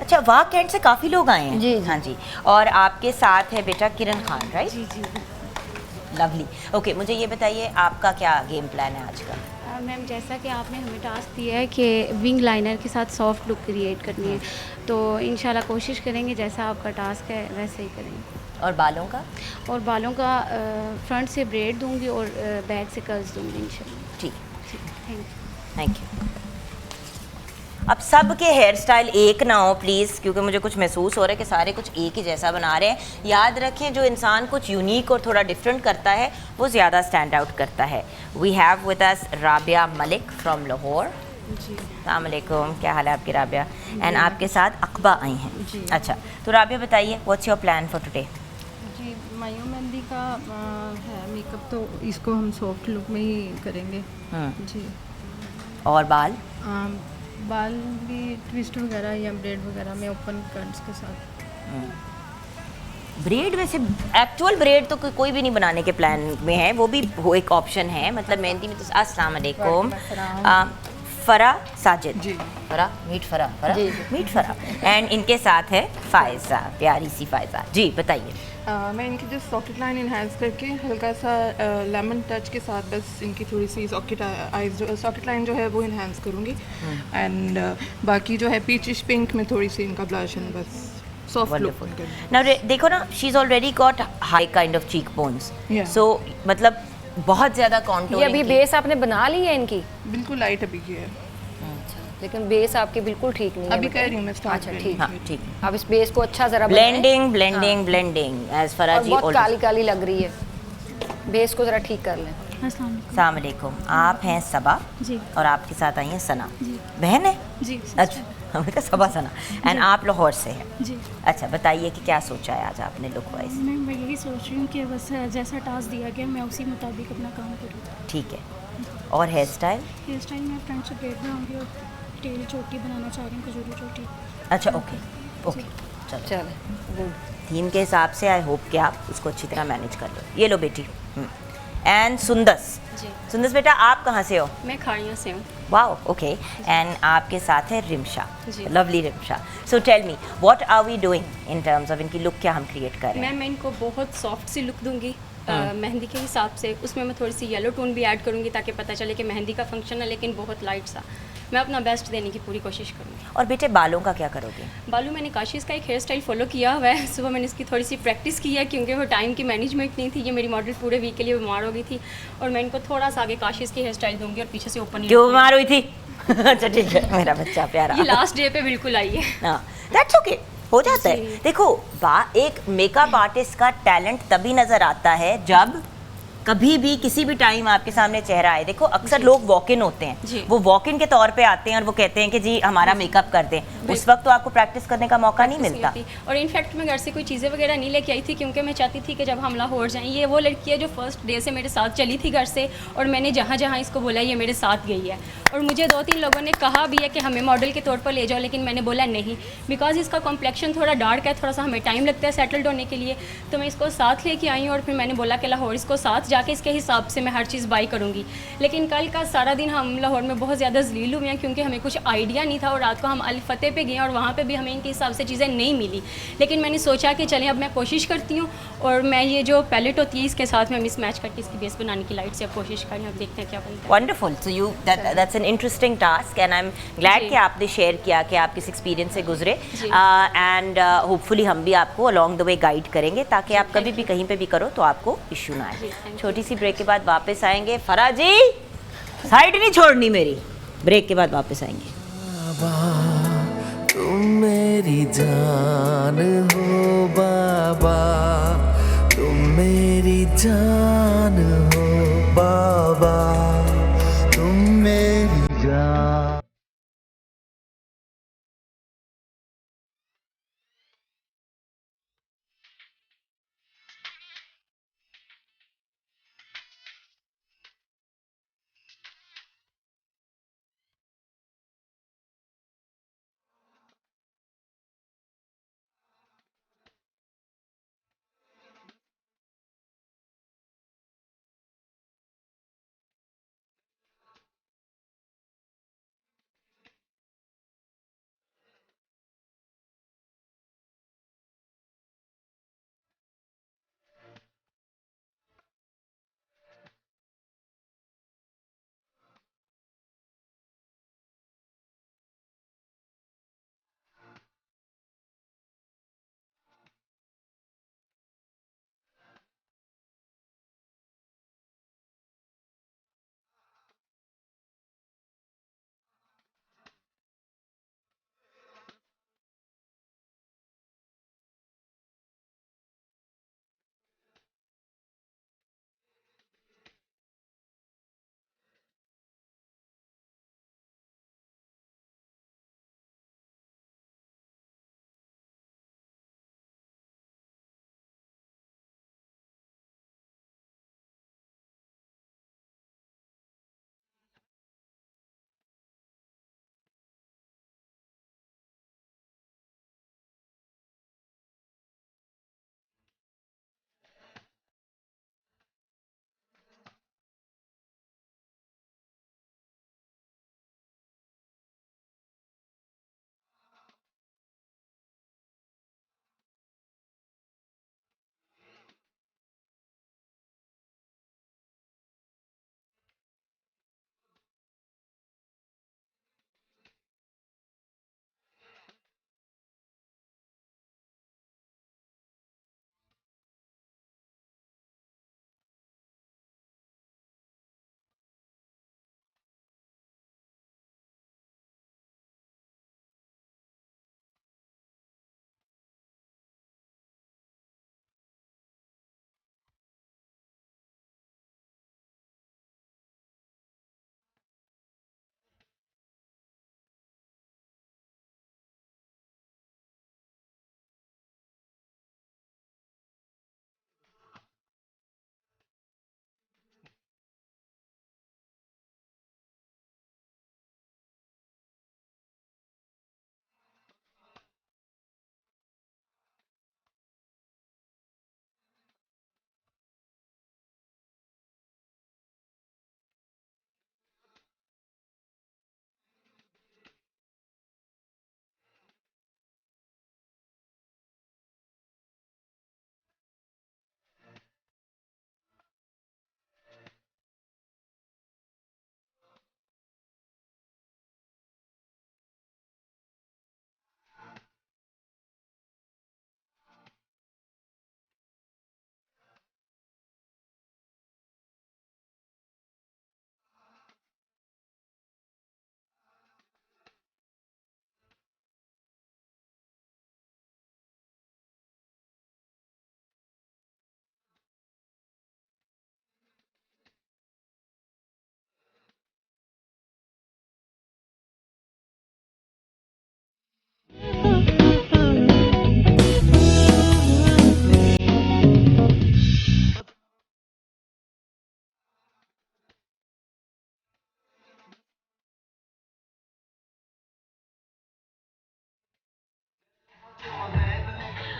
अच्छा, वाह कैंट से काफ़ी लोग आए हैं। जी, जी। हाँ जी, और आपके साथ है बेटा किरण खान, राइट? जी जी। लवली। ओके, मुझे ये बताइए आपका क्या गेम प्लान है आज का? मैम जैसा कि आपने हमें टास्क दिया है कि विंग लाइनर के साथ सॉफ्ट लुक क्रिएट करनी है, तो इंशाल्लाह कोशिश करेंगे जैसा आपका टास्क है वैसे ही करेंगे। और बालों का? और बालों का फ्रंट से ब्रेड दूंगी और बैक से कर्ल्स दूंगी इंशाल्लाह। ठीक, थैंक यू। Thank you. अब सब के हेयर स्टाइल एक ना हो प्लीज़, क्योंकि मुझे कुछ महसूस हो रहा है कि सारे कुछ एक ही जैसा बना रहे हैं। याद रखें, जो इंसान कुछ यूनिक और थोड़ा डिफरेंट करता है वो ज़्यादा स्टैंड आउट करता है। We have with us Rabia Malik from Lahore. अस्सलाम वालेकुम, क्या हाल है आपकी राबिया? एंड आपके साथ अकबा आई हैं। अच्छा, तो राबिया बताइए, what's your plan for today? जी, मायो मेहंदी का है मेकअप, तो इसको हम सॉफ्ट लुक में ही करेंगे। जी। और बाल? बाल भी ट्विस्ट वगैरह या ब्रेड वगैरह में ओपन कर्ल्स के साथ। ब्रेड वैसे एक्चुअल ब्रेड तो कोई भी नहीं बनाने के प्लान में है, वो भी वो एक ऑप्शन है, मतलब मेहंदी में तो। अस्सलाम वालेकुम, फरा साजिद। जी। फरा मीट फरा फरा जी। मीट फरा, एंड इनके साथ है फायजा, प्यारी सी फायजा। जी बताइए। मैं इनकी जो सॉकेट लाइन इन्हांस करके हल्का सा लेमन टच के साथ बस इनकी थोड़ी सी सॉकेट आइज जो सॉकेट लाइन जो है वो इन्हांस करूँगी, एंड बाकी जो है पीचिश पिंक में थोड़ी सी इनका ब्लश एंड बस सॉफ्ट लुक। नाउ देखो ना, she is already got high kind of cheek bones, Yeah. सो मतलब बहुत ज़्यादा कॉन्टूर। ये अभी बेस आपने बना ली है इनकी? बिल्कुल लाइट अभी की है, लेकिन बेस आपकी बिल्कुल ठीक नहीं है। अभी बताइए। कह रही हूँ मैं स्टार्ट। अच्छा, ठीक। हाँ ठीक, अब इस बेस को अच्छा जरा बनाएं। ब्लेंडिंग ब्लेंडिंग ब्लेंडिंग एज फरा और जी। बहुत काली काली लग रही है, बेस को जरा ठीक कर लें। अस्सलाम वालेकुम, आप हैं सबा जी। और आपके साथ आई हैं सना, बहन है? जी। अच्छा, हमें कहा सबा सना, एंड आप लाहौर से हैं। जी। अच्छा बताइए कि क्या सोचा है आज आपने लुक वाइज? मैं यही सोच रही हूँ कि बस जैसा टास्क दिया गया मैं उसी मुताबिक अपना काम करूँ। ठीक है, और हेयर स्टाइल? हेयर स्टाइल मैं फ्रंट से ब्रेड बनाऊँगी और टेल चोटी बनाना चाह रही हूँ, खजूरी चोटी। अच्छा ओके ओके, चलो चले, गुड। थीम के हिसाब से आई होप कि आप उसको अच्छी तरह मैनेज कर लो। ये लो बेटी। एंड सुंदस। जी। सुंदस बेटा आप कहाँ से हो? मैं खाड़िया से हूँ। वाओ ओके, एंड आपके साथ है रिमशा, जी। Lovely Rimsha. So tell me what are we doing in terms of इनकी लुक, क्या हम क्रिएट कर रहे हैं? मैं इनको बहुत सॉफ्ट सी लुक दूंगी मेहंदी के हिसाब से। उसमें मैं थोड़ी सी येलो टोन भी ऐड करूंगी ताकि पता चले कि मेहंदी का फंक्शन है, लेकिन बहुत लाइट सा। मैं अपना बेस्ट देने की पूरी कोशिश करूँगी। और बेटे बालों का क्या करोगे? बालू मैंने काशिश का एक हेयर स्टाइल फॉलो किया हुआ है, सुबह मैंने इसकी थोड़ी सी प्रैक्टिस की है क्योंकि वो टाइम की मैनेजमेंट नहीं थी। ये मेरी मॉडल पूरे वीक के लिए बीमार हो गई थी और मैं इनको थोड़ा सा आगे काशिश की हेयर स्टाइल दूंगी और पीछे से ओपन। क्यों बीमार हुई थी? अच्छा ठीक है, मेरा बच्चा प्यारा। ये लास्ट डे पे बिल्कुल आई है। हाँ, दैट्स ओके, हो जाता है। जी। देखो एक मेकअप आर्टिस्ट का टैलेंट तभी नज़र आता है जब कभी भी किसी भी टाइम आपके सामने चेहरा आए, देखो अक्सर लोग वॉक इन होते हैं, वो वॉक इन के तौर पे आते हैं और वो कहते हैं कि जी हमारा मेकअप कर दें, उस वक्त तो आपको प्रैक्टिस करने का मौका नहीं मिलता। और इनफैक्ट मैं घर से कोई चीज़ें वगैरह नहीं लेके आई थी, क्योंकि मैं चाहती थी कि जब हम लाहौर जाएं, ये वो लड़की है जो फर्स्ट डे से मेरे साथ चली थी घर से, और मैंने जहाँ जहाँ इसको बोला ये मेरे साथ गई है। और मुझे 2-3 लोगों ने कहा भी है कि हमें मॉडल के तौर पर ले जाओ, लेकिन मैंने बोला नहीं, बिकॉज इसका कॉम्प्लेक्शन थोड़ा डार्क है, थोड़ा सा हमें टाइम लगता है सेटल्ड होने के लिए। तो मैं इसको साथ लेके आई हूँ और फिर मैंने बोला कि लाहौर इसको साथ जाके इसके हिसाब से मैं हर चीज़ बाई करूँगी। लेकिन कल का सारा दिन हम लाहौर में बहुत ज़्यादा जलील हुए हैं, क्योंकि हमें कुछ आइडिया नहीं था, और रात को हम अल फतेह पे गए और वहाँ पे भी हमें इनके हिसाब से चीज़ें नहीं मिली। लेकिन मैंने सोचा कि चलें अब मैं कोशिश करती हूँ, और मैं ये जो पैलेट होती है इसके साथ में मिस मैच करके इसकी बेस बनाने की लाइट से अब कोशिश करें, अब देखते हैं क्या बनता है। Wonderful, so you that's an interesting task and I am glad कि आपने शेयर किया कि आप किस एक्सपीरियंस से गुजरे, एंड होपफुली हम भी आपको अलॉन्ग द वे गाइड करेंगे ताकि आप कभी भी कहीं पे भी करो तो आपको इशू ना आए। छोटी सी ब्रेक के बाद वापस आएंगे। फरा जी साइड नहीं छोड़नी मेरी, ब्रेक के बाद वापस आएंगे। तुम मेरी जान हो बाबा, तुम मेरी जान हो बाबा, तुम मेरी जान।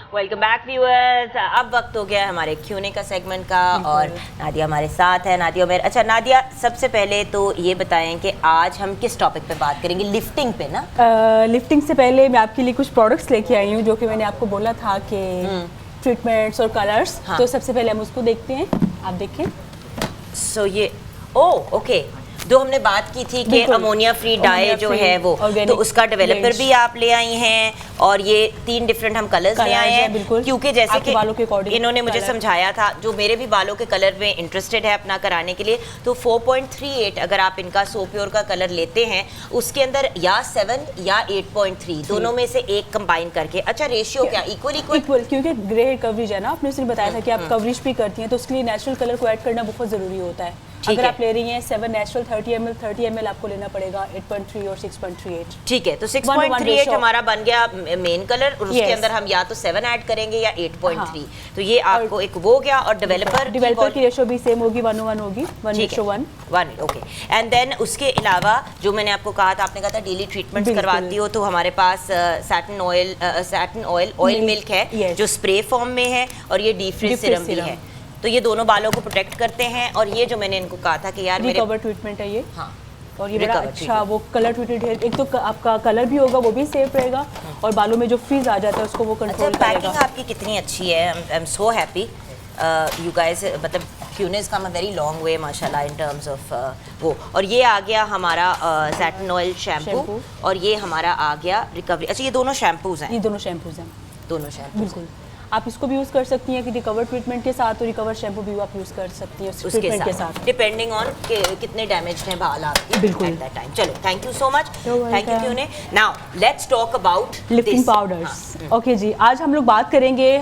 Welcome back viewers. अब वक्त हो गया है हमारे Q&A का सेगमेंट का और नादिया हमारे साथ है। नादिया मेरे, अच्छा नादिया, सबसे पहले तो ये बताएं कि आज हम किस टॉपिक पे बात करेंगे? लिफ्टिंग पे ना? लिफ्टिंग से पहले मैं आपके लिए कुछ प्रोडक्ट्स लेके आई हूँ जो कि मैंने आपको बोला था कि ट्रीटमेंट्स और कलर्स। हाँ। तो सबसे पहले हम उसको देखते हैं, आप देखें। सो ये ओके, जो हमने बात की थी कि अमोनिया फ्री डाई जो है वो, तो उसका डेवलपर भी आप ले आई हैं और ये 3 डिफरेंट हम कलर्स ले आए हैं, क्योंकि जैसे कि इन्होंने मुझे समझाया था, जो मेरे भी बालों के कलर में इंटरेस्टेड है अपना कराने के लिए, तो 4.38 अगर आप इनका सो प्योर का कलर लेते हैं उसके अंदर या 7 या 8.3 दोनों में से एक कंबाइन करके, अच्छा रेशियो क्या इक्वल? क्योंकि ग्रे हेयर कवरेज है ना, आपने उसने बताया था कि आप कवरेज भी करती हैं, तो उसके लिए नेचुरल कलर को ऐड करना बहुत ज़रूरी होता है। अगर आप ले रही हैं 7 नेचुरल 30 ml आपको लेना पड़ेगा 8.3 और 6.38। ठीक है, तो 6.38 हमारा बन गया मेन कलर और उसके अंदर हम या तो 7 ऐड करेंगे या 8.3। तो ये आपको एक वो गया। और डेवलपर की रेशो भी सेम होगी, 1:1 होगी, 1:1। ओके। एंड देन उसके अलावा जो मैंने आपको कहा था, आपने कहा था डेली ट्रीटमेंट्स करवाती हो, तो हमारे पास सैटिन ऑयल मिल्क है जो स्प्रे फॉर्म में है और ये डीप फ्रीज सीरम भी है, तो ये दोनों बालों को प्रोटेक्ट करते हैं। और ये जो मैंने इनको कहा था कि यार मेरे रिकवर ट्रीटमेंट है ये। हाँ, और ये बड़ा अच्छा वो कलर ट्रीटेड है, एक तो आपका कलर भी होगा, वो भी सेफ रहेगा और बालों में जो फ्रीज आ जाता है उसको वो कंट्रोल करेगा। पैकिंग आपकी कितनी अच्छी है, I am so happy you guys. मतलब Q&A's come a very long way माशाल्लाह इन टर्म्स ऑफ वो। और ये आ गया हमारा सैटिन ऑयल शैम्पू और ये हमारा आ गया रिकवरी। अच्छा, ये दोनों शैम्पूज हैं? ये दोनों शैम्पूज हैं, दोनों शैम्पू। बिल्कुल, आप इसको भी यूज़ कर सकती हैं कि रिकवर ट्रीटमेंट के साथ, तो रिकवर शैम्पू भी आप यूज़ कर सकती हैं उसके ट्रीटमेंट के साथ, डिपेंडिंग ऑन कितने डैमेज हैं बाल आपके एट दैट टाइम। चलो, thank you so much, thank you Q&A। Now let's talk about lifting powders. Okay जी, आज हम लोग बात करेंगे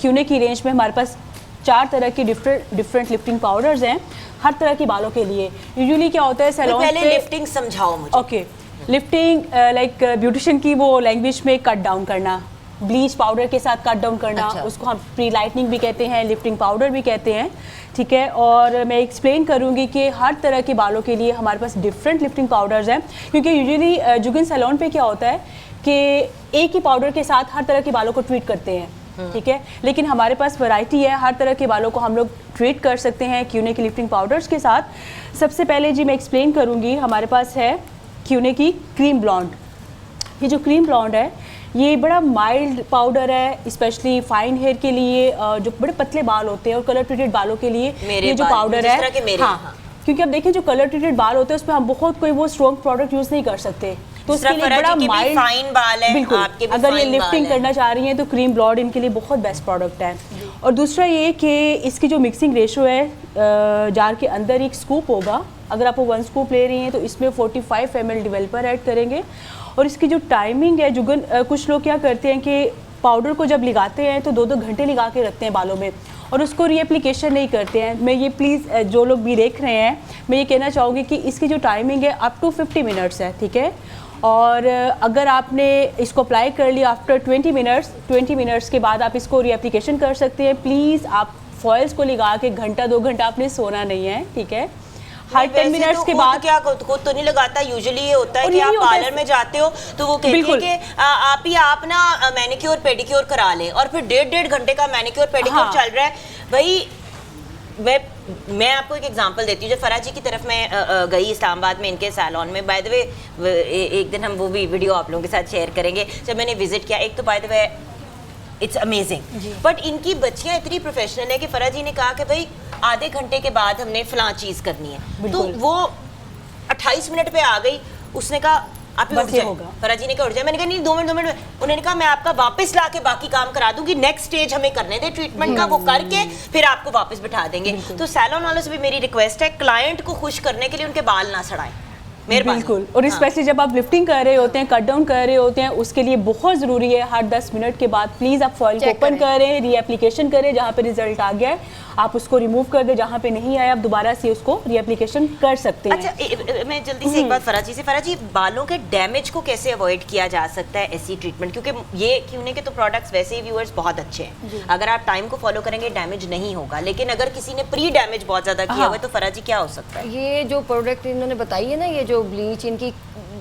Q&A की रेंज में हमारे पास 4 तरह की डिफरेंट लिफ्टिंग पाउडर्स हैं हर तरह के बालों के लिए। यूजुअली क्या होता है सैलून पे, पहले लिफ्टिंग समझाओ मुझे। ओके, लिफ्टिंग लाइक ब्यूटिशियन की वो लैंग्वेज में कट डाउन करना, ब्लीच पाउडर के साथ कट डाउन करना। अच्छा। उसको हम प्री लाइटनिंग भी कहते हैं, लिफ्टिंग पाउडर भी कहते हैं, ठीक है। और मैं एक्सप्लेन करूंगी कि हर तरह के बालों के लिए हमारे पास डिफरेंट लिफ्टिंग पाउडर्स हैं, क्योंकि यूजुअली जुगन सैलून पे क्या होता है कि एक ही पाउडर के साथ हर तरह के बालों को ट्रीट करते हैं, ठीक है। लेकिन हमारे पास वैरायटी है, हर तरह के बालों को हम लोग ट्रीट कर सकते हैं Q&A की लिफ्टिंग पाउडर्स के साथ। सबसे पहले जी मैं एक्सप्लेन करूंगी, हमारे पास है Q&A की क्रीम ब्लॉन्ड। ये जो क्रीम ब्लॉन्ड है ये बड़ा माइल्ड पाउडर है, स्पेशली फाइन हेयर के लिए, जो बड़े पतले बाल होते हैं और कलर ट्रीटेड बालों के लिए ये जो पाउडर है। हाँ, क्योंकि अब देखिए जो कलर ट्रीटेड बाल होते हैं उसमें हम बहुत कोई वो स्ट्रॉन्ग प्रोडक्ट यूज़ नहीं कर सकते, तो उसके लिए बड़ा माइल्ड फाइन बाल है। बिल्कुल, अगर ये लिफ्टिंग करना चाह रही हैं तो क्रीम ब्लॉन्ड इनके लिए बहुत बेस्ट प्रोडक्ट है। और दूसरा ये कि इसकी जो मिक्सिंग रेशो है, जार के अंदर एक स्कूप होगा, अगर आप वो 1 स्कूप ले रही हैं तो इसमें 45 ml डेवलपर ऐड करेंगे। और इसकी जो टाइमिंग है, जुगन कुछ लोग क्या करते हैं कि पाउडर को जब लगाते हैं तो 2-2 घंटे लगा के रखते हैं बालों में और उसको रीएप्लीकेशन नहीं करते हैं। मैं ये प्लीज़ जो लोग भी देख रहे हैं, मैं ये कहना चाहूँगी कि इसकी जो टाइमिंग है अप टू 50 मिनट्स है, ठीक है। और अगर आपने इसको अप्लाई कर लिया आफ्टर 20 मिनट्स के बाद आप इसको रीएप्लीकेशन कर सकते हैं। प्लीज़ आप फॉइल्स को लगा के घंटा 2 घंटा आपने सोना नहीं है, ठीक है। हर 10 मिनट्स के बाद क्या खुद तो नहीं लगाता, यूजुअली ये होता है कि आप पार्लर में जाते हो तो वो कहते हैं कि आप ना मैनिक्योर पेडिक्योर करा लें और फिर 1.5 घंटे का मैनिक्योर पेडिक्योर चल रहा है। भाई मैं आपको एक एग्जांपल देती हूँ। जब फराह जी की तरफ मैं गई इस्लामाबाद में इनके सैलून में, बाय द वे एक दिन हम वो भी वीडियो आप लोगों के साथ शेयर करेंगे। जब मैंने विजिट किया, एक तो by the way it's amazing, but इनकी बच्चियाँ इतनी प्रोफेशनल है कि फराह जी ने कहा कि भाई आधे घंटे के बाद हमने फलां चीज़ करनी है, तो वो 28 मिनट पे आ गई। उसने कहा आप ही उठ जाए, फराह जी ने कहा उठ जाए। मैंने कहा नहीं 2 मिनट उन्होंने कहा मैं आपका वापस ला के बाकी काम करा दूंगी, नेक्स्ट स्टेज हमें करने दे ट्रीटमेंट का, वो करके फिर आपको वापस बिठा देंगे। तो सैलून वालों से भी मेरी रिक्वेस्ट है, क्लाइंट को खुश करने के लिए उनके बाल ना सड़ाएं, बिल्कुल। और स्पेशली जब आप लिफ्टिंग कर रहे होते हैं, कट डाउन कर रहे होते हैं, उसके लिए बहुत ज़रूरी है हर 10 मिनट के बाद प्लीज़ आप फॉइल को ओपन करें, रीएप्लीकेशन करें, जहाँ पे रिजल्ट आ गया है आप उसको रिमूव कर दें, जहाँ पे नहीं आया आप दोबारा से उसको रीएप्लीकेशन कर सकते हैं। अच्छा, मैं जल्दी से एक बात फराह जी, बालों के डैमेज को कैसे अवॉइड किया जा सकता है ऐसी ट्रीटमेंट? क्योंकि ये Q&A के तो प्रोडक्ट्स वैसे ही व्यूअर्स बहुत अच्छे हैं, अगर आप टाइम को फॉलो करेंगे डैमेज नहीं होगा, लेकिन अगर किसी ने प्री डैमेज बहुत ज़्यादा किया हुआ है तो फराह जी क्या हो सकता है? ये जो प्रोडक्ट इन्होंने बताई है ना, ये जो ब्लीच इनकी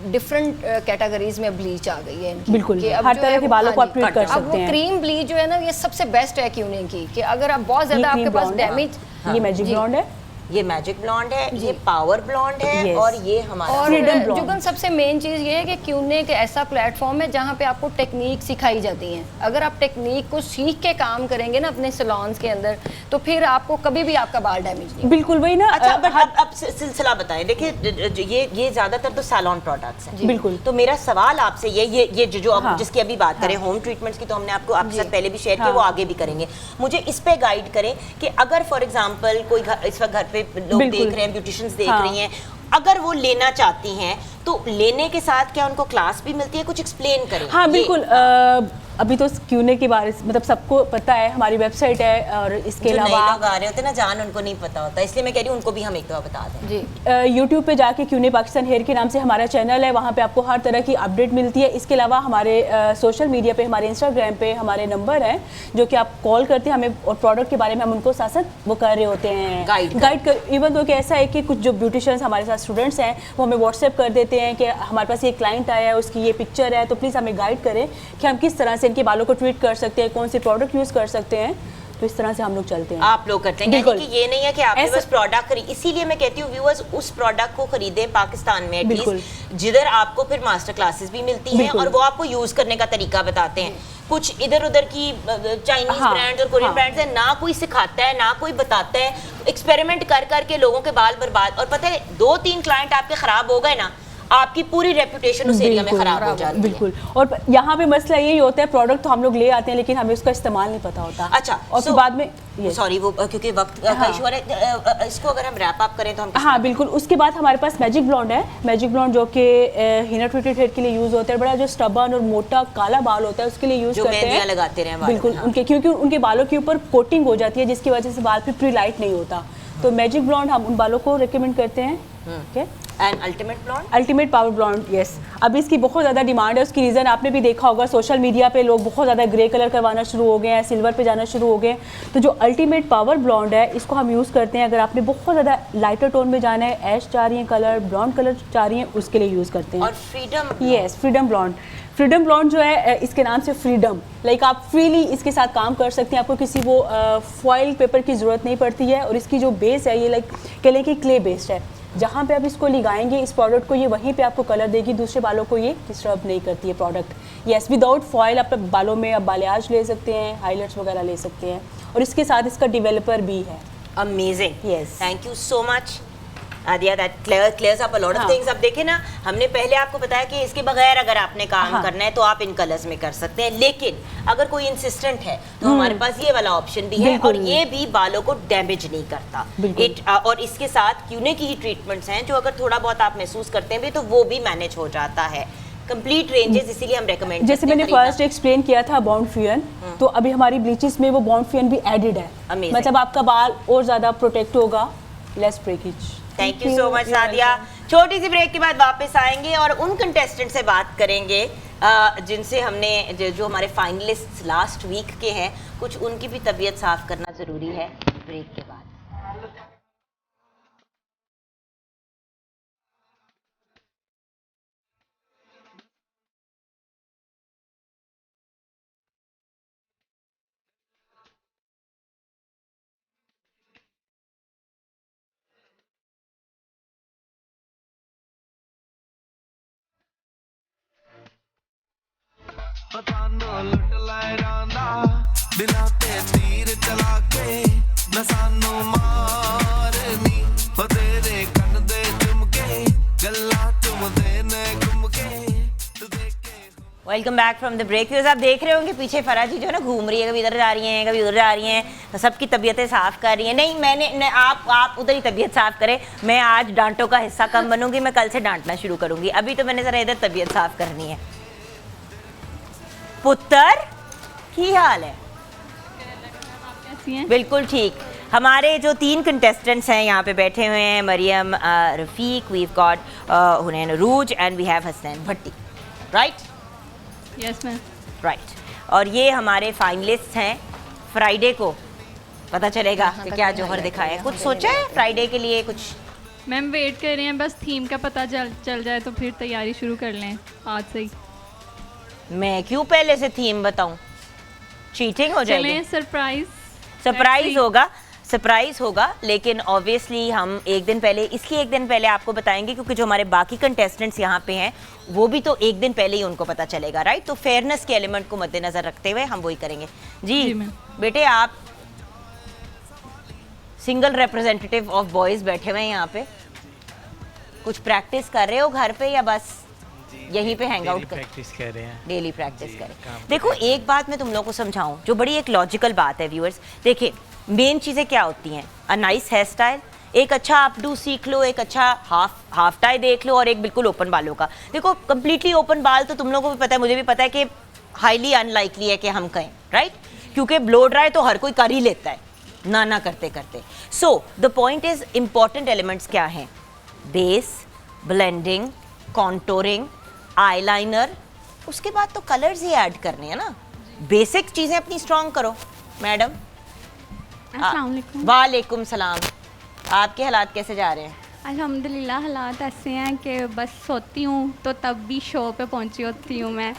डिफरेंट कैटेगरीज में ब्लीच आ गई है इनकी। बिल्कुल, कि अब हर जो तरह है के वो- बालों को हाँ आप जी, ट्रीट कर अब सकते वो हैं। क्रीम ब्लीच जो है ना, ये सबसे बेस्ट है क्यूने की, कि अगर आप बहुत ज़्यादा आपके पास डैमेज, ये मैजिक ब्लॉन्ड है, ये मैजिक ब्लॉन्ड है, ये पावर ब्लॉन्ड है, Yes. और ये हमारा और Freedom blonde। जुगन सबसे मेन चीज़ ये है कि क्यूने एक ऐसा प्लेटफॉर्म है जहाँ पे आपको टेक्निक सिखाई जाती हैं। अगर आप टेक्निक को सीख के काम करेंगे ना अपने सैलून्स के अंदर, तो फिर आपको कभी भी आपका बाल डैमेज नहीं। बिल्कुल वही ना। अच्छा, बट अब सिलसिला बताएं। देखिए, ये ज्यादातर तो सैलून प्रोडक्ट्स हैं। बिल्कुल। तो मेरा सवाल आपसे ये जो अब हाँ। जिसकी अभी बात करें, होम ट्रीटमेंट्स की, तो हमने आपके साथ पहले भी शेयर किया, हाँ। वो आगे भी करेंगे। मुझे इस पे गाइड करें कि अगर फॉर एग्जांपल कोई इस वक्त घर पे लोग बिल्कुल। देख रहे हैं, ब्यूटिशियंस देख हाँ। रही हैं, अगर वो लेना चाहती हैं तो लेने के साथ क्या उनको क्लास भी मिलती है? कुछ एक्सप्लेन करें। हाँ ये- बिल्कुल। अभी तो क्यूने के बारे मतलब सबको पता है, हमारी वेबसाइट है, और इसके जो नए अलावा लोग आ रहे होते हैं ना जान, उनको नहीं पता होता, इसलिए मैं कह रही हूँ उनको भी हम एक दफा बता दें। जी, यूट्यूब पे जाके क्यूने पाकिस्तान हेयर के नाम से हमारा चैनल है, वहाँ पे आपको हर तरह की अपडेट मिलती है। इसके अलावा हमारे सोशल मीडिया पे, हमारे इंस्टाग्राम पे हमारे नंबर हैं, जो कि आप कॉल करते हैं हमें, और प्रोडक्ट के बारे में हम उनको साथ साथ वो कर रहे होते हैं, गाइड कर। इवन तो ऐसा है कि कुछ जो ब्यूटिशियंस हमारे साथ स्टूडेंट्स हैं, वो हमें व्हाट्सएप कर देते हैं कि हमारे पास ये क्लाइंट आया है, उसकी ये पिक्चर है, तो प्लीज़ हमें गाइड करें कि हम किस तरह से इनके बालों को ट्रीट कर सकते हैं, कौन से प्रोडक्ट यूज़ कर सकते हैं। तो इस तरह से हम लोग चलते हैं। आप लोग करते हैं, यानी कि ये नहीं है कि आपने ऐसा- बस प्रोडक्ट खरीद। इसीलिए मैं कहती हूँ व्यूअर्स उस प्रोडक्ट को खरीदें पाकिस्तान में बिल्कुल। एटलीस्ट, जिधर आपको फिर मास्टर क्लासेस भी मिलती हैं बिल्कुल। और वो आपको यूज करने का तरीका बताते हैं। कुछ इधर उधर की चाइनीज हाँ, ब्रांड्स और कोरियन हाँ। ब्रांड्स है, ना कोई सिखाता है ना कोई बताता है, एक्सपेरिमेंट कर करके लोगों के बाल बर्बाद। और पता है 2-3 क्लाइंट आपके खराब हो गए ना, आपकी पूरी रेपुटेशन उस एरिया में बिल्कुल, खराब हो जाती है। बिल्कुल। और यहाँ पे मसला यही होता है, प्रोडक्ट तो हम लोग ले आते हैं लेकिन हमें उसका इस्तेमाल नहीं पता होता। अच्छा, और फिर बाद में सॉरी, वो क्योंकि वक्त का हाँ। इशू है, इसको अगर हम रैप अप करें तो हम हाँ बिल्कुल। उसके बाद हमारे पास मैजिक ब्लॉन्ड है। मैजिक ब्लॉन्ड जो कि हिना ट्रीटेड हेयर के लिए यूज़ होता है, बड़ा जो स्टबन और मोटा काला बाल होता है उसके लिए यूज़ जो करते हैं। मेहंदियां लगाते रहे बालों बिल्कुल, में, हाँ। उनके क्योंकि उनके बालों के ऊपर कोटिंग हो जाती है, जिसकी वजह से बाल फिर प्री लाइट नहीं होता। तो मैजिक ब्लॉन्ड हम उन बालों को रिकमेंड करते हैं। Okay, and ultimate blonde, ultimate power blonde, yes. अब इसकी बहुत ज़्यादा डिमांड है। उसकी रीज़न आपने भी देखा होगा, सोशल मीडिया पे लोग बहुत ज़्यादा ग्रे कलर करवाना शुरू हो गए हैं, सिल्वर पे जाना शुरू हो गए हैं। तो जो अल्टीमेट पावर ब्लॉन्ड है, इसको हम यूज़ करते हैं अगर आपने बहुत ज़्यादा लाइटर टोन में जाना है, ऐश चाह रही हैं कलर, ब्लॉन्ड कलर चाह रही हैं, उसके लिए यूज़ करते हैं। और freedom, yes, freedom blonde. Freedom blonde जो है, इसके नाम से फ्रीडम, लाइक आप फ्रीली इसके साथ काम कर सकते हैं, आपको किसी वो फॉइल पेपर की ज़रूरत नहीं पड़ती है। और इसकी जो बेस है, ये लाइक कह लें कि क्ले बेस्ड है। जहाँ पे आप इसको लगाएंगे इस प्रोडक्ट को, ये वहीं पे आपको कलर देगी, दूसरे बालों को ये डिस्टर्ब नहीं करती है प्रोडक्ट। यस, विदाउट फॉइल आप बालों में आप बालियाज ले सकते हैं, हाईलाइट्स वगैरह ले सकते हैं, और इसके साथ इसका डेवलपर भी है। Amazing, Yes. Thank you so much Adiya, that clears up a lot of हाँ। थिंग्स। अब देखें ना, हमने पहले आपको बताया कि इसके बगैर अगर आपने काम हाँ। करना है तो आप इन कलर्स में कर सकते हैं, लेकिन अगर कोई इंसिस्टेंट है तो हमारे पास ये वाला ऑप्शन भी है, बिल्कुल। और ये भी बालों को डैमेज नहीं करता। बिल्कुल। और इसके साथ क्यूने की ही ट्रीटमेंट्स हैं जो अगर थोड़ा बहुत आप महसूस करते हैं भी तो वो भी मैनेज हो जाता है। कंप्लीट रेंजेस, इसीलिए हम रेकमेंड जैसे मैंने फर्स्ट एक्सप्लेन किया था बॉन्ड फ्यून, तो अभी हमारी ब्लीचेस में वो बॉन्ड फ्यून भी एडेड है। Amazing. मतलब आपका बाल और ज़्यादा प्रोटेक्ट होगा, less breakage. Thank you so much Sadia. छोटी सी ब्रेक के बाद वापस आएंगे और उन कंटेस्टेंट से बात करेंगे जिनसे हमने जो हमारे फाइनलिस्ट लास्ट वीक के हैं, कुछ उनकी भी तबीयत साफ करना ज़रूरी है ब्रेक के बाद। ਪਤਾਨੋ ਲੁੱਟ ਲੈ ਰਾਂਦਾ ਦਿਲਾਂ ਤੇ ਤੀਰ ਚਲਾ ਕੇ ਨਾ ਸਾਨੂੰ ਮਾਰਨੀ ਉਹ ਤੇਰੇ ਕੰਨ ਦੇ ਚੁੰਮਕੇ ਗੱਲਾਂ ਚੁੰਮਦੇ ਨੇ ਘੁੰਮ ਕੇ ਤੂੰ ਦੇਖ ਕੇ welcome back from the break. आप देख रहे होंगे पीछे फरा जी जो है ना घूम रही है, कभी इधर जा रही हैं कभी उधर जा रही हैं, तो सबकी तबीयतें साफ़ कर रही हैं। नहीं, आप उधर ही तबीयत साफ़ करें, मैं आज डांटों का हिस्सा कम बनूंगी, मैं कल से डांटना शुरू करूंगी। अभी तो मैंने ज़रा इधर तबीयत साफ़ करनी है। पुत्र की हाल है? बिल्कुल ठीक। हमारे जो 3 कंटेस्टेंट्स हैं यहाँ पे बैठे हुए हैं, Mariam, Rafiq, we've got Hunain Arooj and we have Hasnain Bhatti, right? Yes ma'am. Right. और ये हमारे फाइनलिस्ट हैं। फ्राइडे को पता चलेगा कि क्या जौहर दिखाए। कुछ सोचा है फ्राइडे के लिए? कुछ मैम वेट कर रहे हैं, बस थीम का पता चल जाए तो फिर तैयारी शुरू कर लें आज से ही। मैं क्यों पहले से थीम बताऊं, चीटिंग हो जाएगी। चलें, सरप्राइज होगा, लेकिन ऑब्वियसली हम एक दिन पहले आपको बताएंगे, क्योंकि जो हमारे बाकी कंटेस्टेंट्स यहाँ पे हैं वो भी तो एक दिन पहले ही उनको पता चलेगा, राइट। तो फेयरनेस के एलिमेंट को मद्देनजर रखते हुए हम वही करेंगे। जी बेटे, आप सिंगल रिप्रेजेंटेटिव ऑफ बॉयज बैठे हुए हैं यहाँ पे, कुछ प्रैक्टिस कर रहे हो घर पे या बस यहीं पे हैंग आउट प्रैक्टिस कर रहे हैं? डेली प्रैक्टिस करें। देखो एक बात मैं तुम लोगों को समझाऊं जो बड़ी एक लॉजिकल बात है व्यूअर्स। देखिए मेन चीज़ें क्या होती हैं, अ नाइस हेयर स्टाइल, एक अच्छा अपडू सीख लो, एक अच्छा हाफ टाई देख लो, और एक बिल्कुल ओपन बालों का। देखो कंप्लीटली ओपन बाल तो तुम लोगों को भी पता है, मुझे भी पता है कि हाईली अनलाइकली है कि हम कहें, राइट, क्योंकि ब्लो ड्राई तो हर कोई कर ही लेता है ना करते करते। So the point is important elements क्या हैं, बेस, ब्लेंडिंग, कॉन्टोरिंग, आईलाइनर, उसके बाद तो कलर्स ही ऐड करने हैं ना। बेसिक चीज़ें अपनी स्ट्रॉन्ग करो। मैडम वालेकुम सलाम, आपके हालात कैसे जा रहे हैं? अल्हम्दुलिल्लाह हालात ऐसे हैं कि बस सोती हूँ तो तब भी शो पे पहुँची होती हूँ मैं।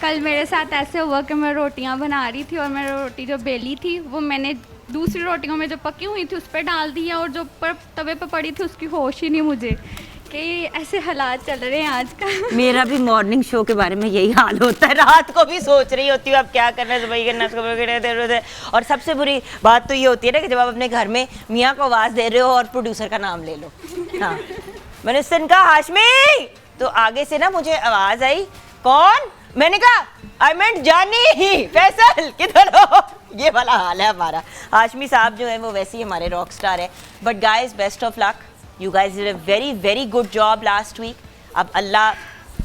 कल मेरे साथ ऐसे हुआ कि मैं रोटियाँ बना रही थी और मैं रोटी जो बेली थी वो मैंने दूसरी रोटियों में जो पकी हुई थी उस पर डाल दी है, और जो ऊपर तवे पे पड़ी थी उसकी होश ही नहीं मुझे कि ऐसे हालात चल रहे हैं आज का। मेरा भी मॉर्निंग शो के बारे में यही हाल होता है, रात को भी सोच रही होती हूँ अब क्या करना है, सुबह करना है। और सबसे बुरी बात तो ये होती है ना कि जब आप अपने घर में मियाँ को आवाज़ दे रहे हो और प्रोड्यूसर का नाम ले लो। हाँ, मैंने सुन कहा हाशमी, तो आगे से ना मुझे आवाज़ आई, कौन? मैंने कहा आई मेंट जानी ही, फैसल किधर हो? ये वाला हाल है हमारा। हाशमी साहब जो है वो वैसे ही हमारे रॉक स्टार है। But guys best of luck, you guys did a very very good job last week. अब अल्लाह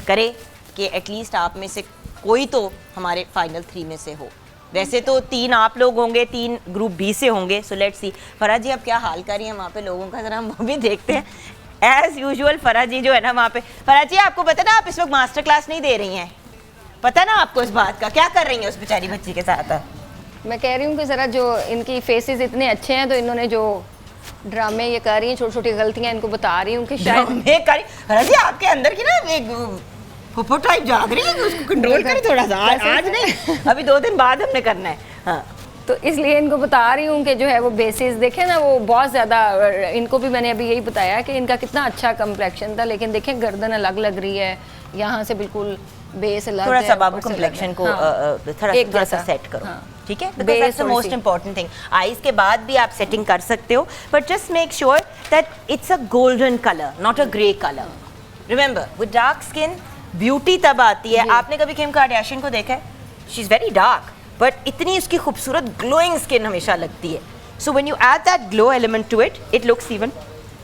करे कि एटलीस्ट आप में से कोई तो हमारे फाइनल 3 में से हो। वैसे तो 3 आप लोग होंगे, 3 ग्रुप बी से होंगे। So let's see. फराह जी अब क्या हाल कर रही हैं वहाँ पे लोगों का, जरा हम वो भी देखते हैं। एज यूजुअल फराह जी जो है ना वहाँ पे, फराह जी आपको पता ना आप इस वक्त मास्टर क्लास नहीं दे रही हैं, पता ना आपको इस बात का? क्या कर रही हैं उस बेचारी बच्ची के साथ? मैं कह रही हूँ कि ज़रा जो इनकी फेसेस इतने अच्छे हैं तो इन्होंने जो ड्रामे ये कर रही हैं, छोटी छोटी गलतियाँ इनको बता रही हूँ कि शायद जी आपके अंदर की ना एक फुफो टाइप जाग रही है, उसको कंट्रोल करें थोड़ा सा। आज नहीं, अभी 2 दिन बाद हमने करना है। हाँ, तो इसलिए इनको बता रही हूँ कि जो है वो बेसिस देखें ना, वो बहुत ज़्यादा, इनको भी मैंने अभी यही बताया कि इनका कितना अच्छा कम्प्लेक्शन था, लेकिन देखें गर्दन अलग लग रही है, यहाँ से बिल्कुल बेस अलग, थोड़ा सा बाबू कम्प्लेक्शन को थोड़ा सा सेट करो, ठीक है? Because that's the most important thing. Eyes के बाद भी आप सेटिंग कर सकते हो, but just make sure that it's a golden colour, not a grey colour. Remember with dark skin beauty तब आती है। आपने कभी किम कार्दाशियन को देखा है? She is very dark but इतनी उसकी खूबसूरत ग्लोइंग स्किन हमेशा लगती है। So when you add that glow element to it, it looks even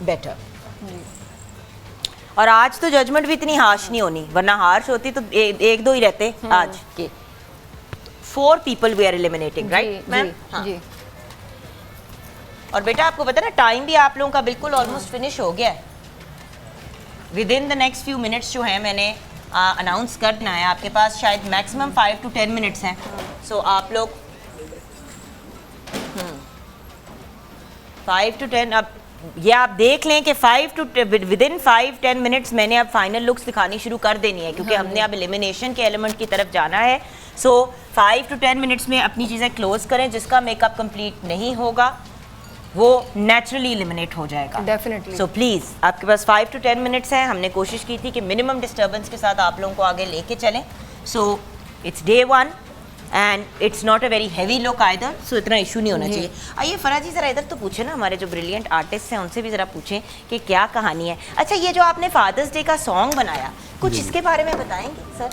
better. और आज तो जजमेंट भी इतनी हार्श नहीं होनी, वरना हार्श होती तो 1-2 ही रहते। आज के 4 people we are eliminating, right ma'am? हाँ। जी। और बेटा आपको पता है ना टाइम भी आप लोगों का बिल्कुल ऑलमोस्ट फिनिश हो गया है। With in the next few minutes जो है मैंने अनाउंस करना है, आपके पास शायद मैक्सिमम 5 to 10 मिनट्स हैं। सो आप लोग 5 to 10, अब ये आप देख लें कि विद इन 5-10 मिनट्स मैंने अब फाइनल लुक्स दिखानी शुरू कर देनी है, क्योंकि हमने अब एलिमिनेशन के एलिमेंट की तरफ जाना है। सो 5 to 10 मिनट्स में अपनी चीज़ें क्लोज करें। जिसका मेकअप कंप्लीट नहीं होगा वो नेचुरली एलिमिनेट हो जाएगा, डेफिनेटली। सो प्लीज़ आपके पास 5 to 10 मिनट्स हैं। हमने कोशिश की थी कि मिनिमम डिस्टर्बेंस के साथ आप लोगों को आगे लेके चलें। So it's day 1 and it's not a very heavy look either, so इतना इशू नहीं होना चाहिए। आइए फराह जी ज़रा इधर तो पूछे ना, हमारे जो ब्रिलियंट आर्टिस्ट हैं उनसे भी ज़रा पूछें कि क्या कहानी है। अच्छा, ये जो आपने फादर्स डे का सॉन्ग बनाया, कुछ इसके बारे में बताएंगे सर?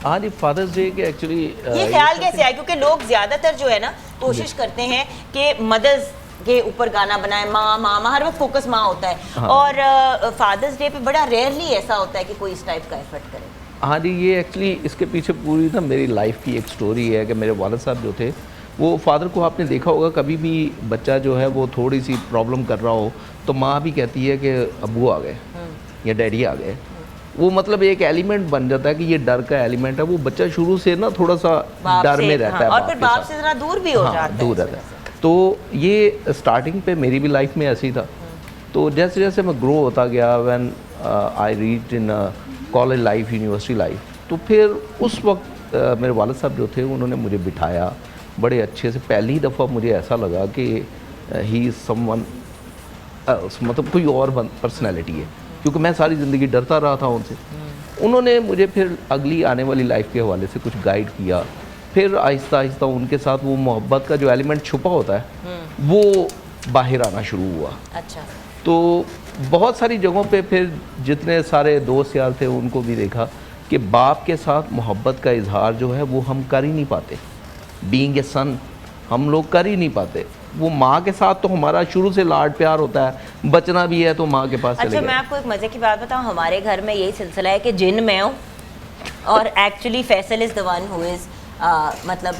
हाँ जी, फादर्स डे के एक्चुअली ये ख्याल कैसे आया? क्योंकि लोग ज़्यादातर जो है ना कोशिश करते हैं कि मदर्स के ऊपर गाना बनाए, माँ हर वक्त फोकस माँ होता है। हाँ। और फादर्स डे पे बड़ा रेयरली ऐसा होता है कि कोई इस टाइप का एफर्ट करे। हाँ जी, ये एक्चुअली इसके पीछे पूरी ना मेरी लाइफ की एक स्टोरी है कि मेरे वालिद साहब जो थे वो फादर को आपने देखा होगा, कभी भी बच्चा जो है वो थोड़ी सी प्रॉब्लम कर रहा हो तो माँ भी कहती है कि अब्बू आ गए या डैडी आ गए। वो मतलब एक एलिमेंट बन जाता है कि ये डर का एलिमेंट है। वो बच्चा शुरू से ना थोड़ा सा डर में रहता है, और फिर बाप से जरा दूर भी हो जाता है। दूर रहता है। तो ये स्टार्टिंग पे मेरी भी लाइफ में ऐसी था। तो जैसे जैसे मैं ग्रो होता गया, when I reach in college life, university life, तो फिर उस वक्त मेरे वालिद साहब जो थे उन्होंने मुझे बिठाया बड़े अच्छे से। पहली दफ़ा मुझे ऐसा लगा कि ही इज़ समवन, मतलब कोई और पर्सनैलिटी है, क्योंकि मैं सारी ज़िंदगी डरता रहा था उनसे। उन्होंने मुझे फिर अगली आने वाली लाइफ के हवाले से कुछ गाइड किया। फिर आहिस्ता आहिस्ता उनके साथ वो मोहब्बत का जो एलिमेंट छुपा होता है वो बाहर आना शुरू हुआ। अच्छा। तो बहुत सारी जगहों पे फिर जितने सारे दोस्त यार थे उनको भी देखा कि बाप के साथ मोहब्बत का इजहार जो है वो हम कर ही नहीं पाते। बीइंग ए सन हम लोग कर ही नहीं पाते। वो माँ के साथ तो हमारा शुरू से लाड प्यार होता है, बचना भी है तो माँ के पास चले अच्छा, गए। मैं आपको एक मज़े की बात बताऊँ, हमारे घर में यही सिलसिला है कि जिन मैं हूँ और actually Faisal is the one who is मतलब